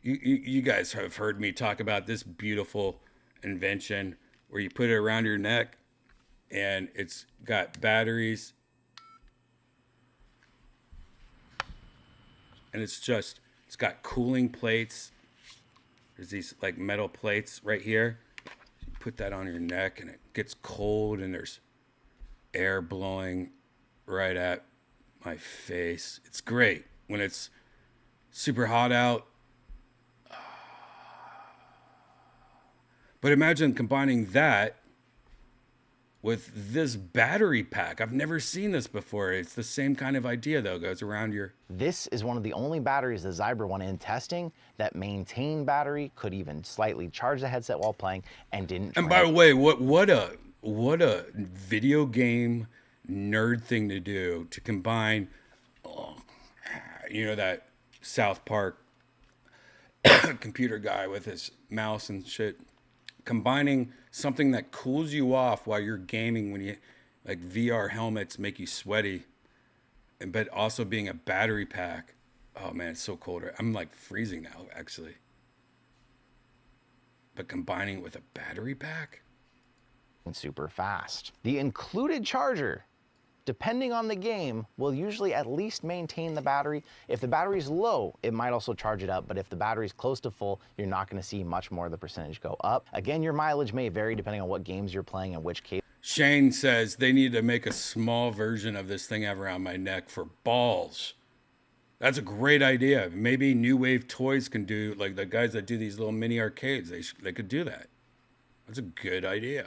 you guys have heard me talk about this beautiful invention where you put it around your neck and it's got batteries and it's got cooling plates. There's these like metal plates right here. You put that on your neck and it gets cold and there's air blowing right at my face. It's great when it's super hot out. But imagine combining that with this battery pack. I've never seen this before. It's the same kind of idea, though. It goes around your... This is one of the only batteries the Zybra went in testing that maintained battery, could even slightly charge the headset while playing, and didn't... And by the way, what a video game nerd thing to do, to combine, you know, that South Park computer guy with his mouse and shit. Combining something that cools you off while you're gaming, when you like VR helmets make you sweaty, but also being a battery pack. Oh man, it's so cold. I'm like freezing now, actually. But combining it with a battery pack? And super fast. The included charger, depending on the game, will usually at least maintain the battery. If the battery's low, it might also charge it up, but if the battery's close to full, you're not gonna see much more of the percentage go up. Again, your mileage may vary depending on what games you're playing and which cable. Shane says they need to make a small version of this thing around my neck for balls. That's a great idea. Maybe New Wave Toys can do, like the guys that do these little mini arcades, they could do that. That's a good idea.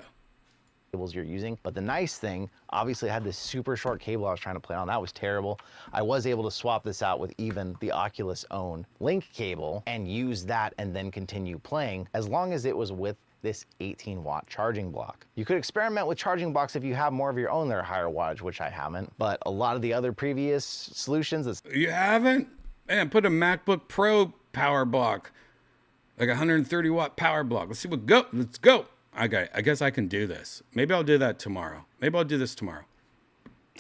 You're using. But the nice thing, obviously I had this super short cable I was trying to play on. That was terrible. I was able to swap this out with even the Oculus own link cable and use that and then continue playing, as long as it was with this 18-watt charging block. You could experiment with charging blocks if you have more of your own that are higher wattage, which I haven't, but a lot of the other previous solutions... You haven't? Man, put a MacBook Pro power block, like a 130-watt power block. Let's see what go. Let's go. I guess I can do this. Maybe I'll do that tomorrow. Maybe I'll do this tomorrow.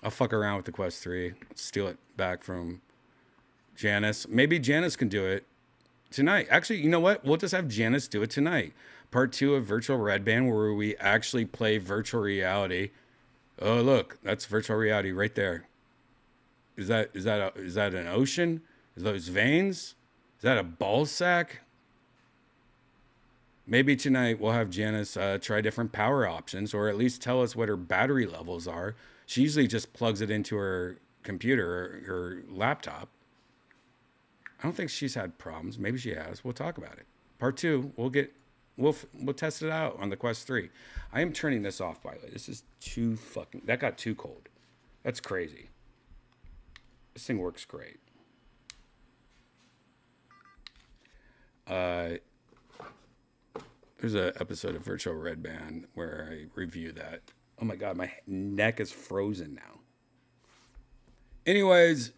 I'll fuck around with the Quest 3, steal it back from Janice. Maybe Janice can do it tonight. Actually, you know what? We'll just have Janice do it tonight. Part 2 of Virtual Redban, where we actually play virtual reality. Oh, look, that's virtual reality right there. Is that an ocean? Is those veins? Is that a ball sack? Maybe tonight we'll have Janice try different power options, or at least tell us what her battery levels are. She usually just plugs it into her computer or her laptop. I don't think she's had problems. Maybe she has. We'll talk about it. Part 2, we'll test it out on the Quest 3. I am turning this off, by the way. This is too fucking... That got too cold. That's crazy. This thing works great. There's an episode of Virtual Redban where I review that. Oh my God, my neck is frozen now. Anyways,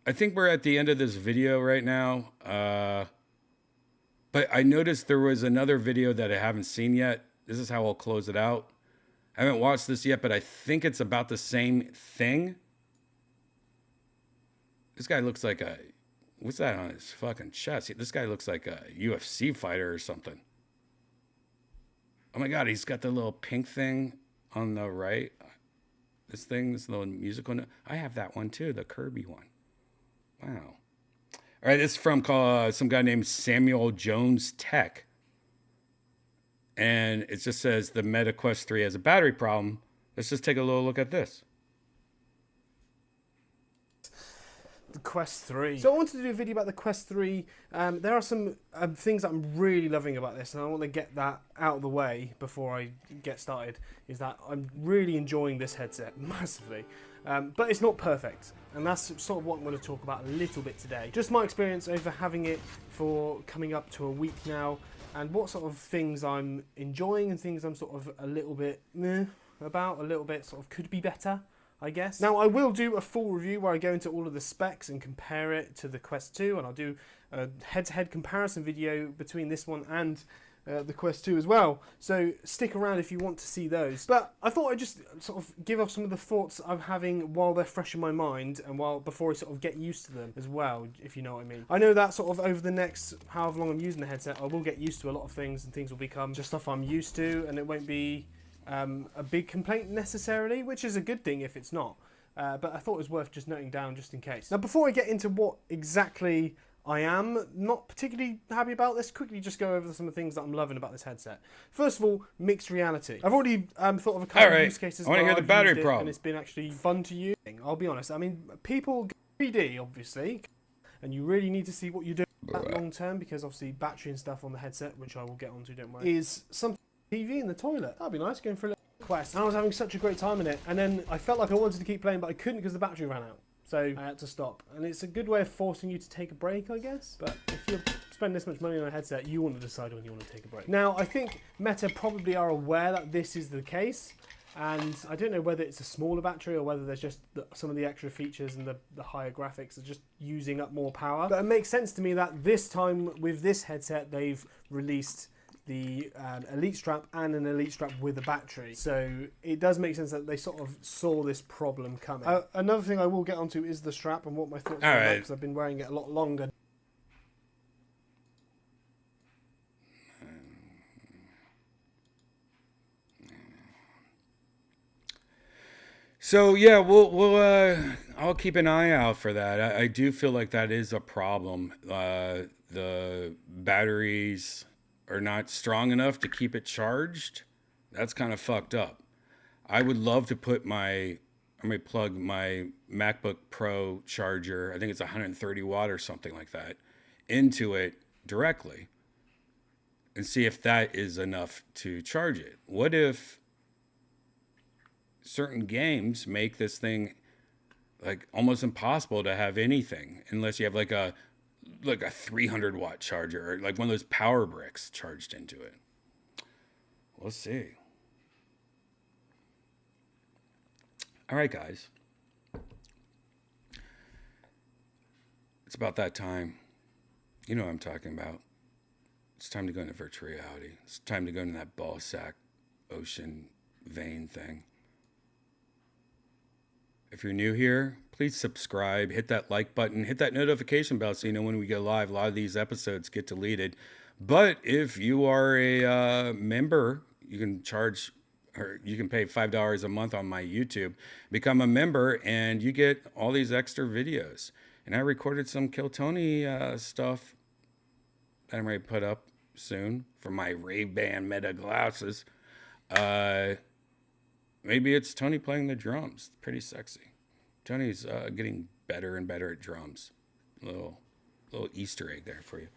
I think we're at the end of this video right now. But I noticed there was another video that I haven't seen yet. This is how I'll close it out. I haven't watched this yet, but I think it's about the same thing. This guy looks like a... What's that on his fucking chest? This guy looks like a UFC fighter or something. Oh my God, he's got the little pink thing on the right. This little musical note. I have that one too, the Kirby one. Wow. All right, this is from some guy named Samuel Jones Tech. And it just says the Meta Quest 3 has a battery problem. Let's just take a little look at this. The Quest 3. So I wanted to do a video about the Quest 3. There are some things that I'm really loving about this, and I want to get that out of the way before I get started, is that I'm really enjoying this headset massively. But it's not perfect, and that's sort of what I'm going to talk about a little bit today. Just my experience over having it for coming up to a week now, and what sort of things I'm enjoying and things I'm sort of a little bit about, a little bit sort of could be better, I guess. Now, I will do a full review where I go into all of the specs and compare it to the Quest 2, and I'll do a head-to-head comparison video between this one and the Quest 2 as well. So stick around if you want to see those. But I thought I'd just sort of give off some of the thoughts I'm having while they're fresh in my mind, and before I sort of get used to them as well, if you know what I mean. I know that sort of over the next however long I'm using the headset, I will get used to a lot of things, and things will become just stuff I'm used to, and it won't be a big complaint necessarily, which is a good thing if it's not. But I thought it was worth just noting down just in case. Now, before I get into what exactly I am not particularly happy about, this quickly just go over some of the things that I'm loving about this headset. First of all, mixed reality. I've already thought of a couple of use cases. I want to hear the battery problem. And it's been actually fun to use. I'll be honest. I mean, people go 3D obviously, and you really need to see what you're doing long term, because obviously battery and stuff on the headset, which I will get onto, don't worry, is some TV in the toilet. That'd be nice, going for a little quest. And I was having such a great time in it, and then I felt like I wanted to keep playing, but I couldn't because the battery ran out. So I had to stop. And it's a good way of forcing you to take a break, I guess. But if you're spending this much money on a headset, you want to decide when you want to take a break. Now, I think Meta probably are aware that this is the case. And I don't know whether it's a smaller battery or whether there's just some of the extra features and the higher graphics are just using up more power. But it makes sense to me that this time with this headset, they've released the Elite Strap and an Elite Strap with a battery. So it does make sense that they sort of saw this problem coming. Another thing I will get onto is the strap and what my thoughts are, because I've been wearing it a lot longer. So yeah, I'll keep an eye out for that. I do feel like that is a problem. The batteries are not strong enough to keep it charged. That's kind of fucked up. I would love to put I'm gonna plug my MacBook Pro charger, I think it's 130 watt or something like that, into it directly and see if that is enough to charge it. What if certain games make this thing like almost impossible to have anything unless you have like a 300 watt charger, or like one of those power bricks charged into it. We'll see. All right, guys. It's about that time. You know what I'm talking about. It's time to go into virtual reality. It's time to go into that ball sack ocean vein thing. If you're new here, please subscribe, hit that like button, hit that notification bell so you know when we go live. A lot of these episodes get deleted. But if you are a member, you can charge, or you can pay $5 a month on my YouTube. Become a member, and you get all these extra videos. And I recorded some Kill Tony stuff that I'm ready to put up soon for my Redban Meta glasses. Maybe it's Tony playing the drums. Pretty sexy. Tony's getting better and better at drums. Little Easter egg there for you.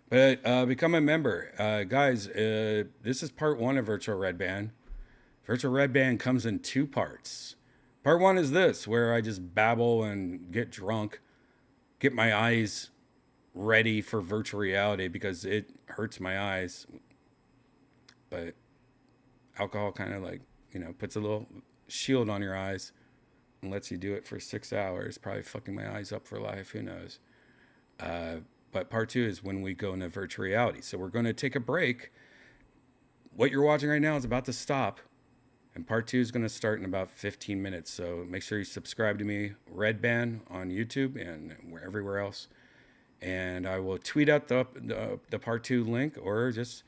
But become a member. Guys, this is part 1 of Virtual Redban. Virtual Redban comes in 2 parts. Part 1 is this, where I just babble and get drunk, get my eyes ready for virtual reality because it hurts my eyes. But alcohol kind of like, puts a little shield on your eyes and lets you do it for 6 hours, probably fucking my eyes up for life, who knows. But part 2 is when we go into virtual reality. So we're going to take a break. What you're watching right now is about to stop. And part 2 is going to start in about 15 minutes. So make sure you subscribe to me, Redban, on YouTube and everywhere else. And I will tweet out the part 2 link, or just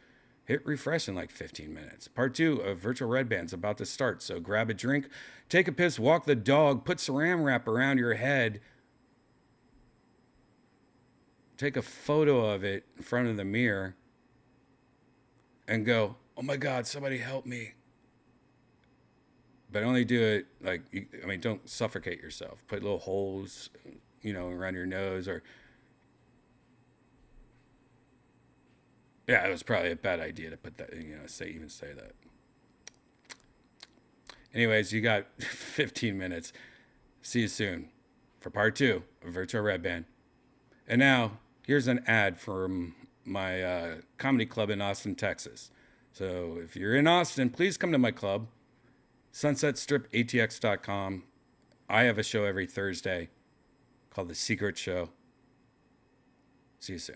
hit refresh in like 15 minutes. Part 2 of Virtual Redban is about to start. So grab a drink, take a piss, walk the dog, put saran wrap around your head. Take a photo of it in front of the mirror and go, oh my God, somebody help me. But only do it like, don't suffocate yourself. Put little holes, around your nose, or, yeah, it was probably a bad idea to put that, say that. Anyways, you got 15 minutes. See you soon for part 2 of Virtual Redban. And now, here's an ad from my comedy club in Austin, Texas. So if you're in Austin, please come to my club, sunsetstripatx.com. I have a show every Thursday called The Secret Show. See you soon.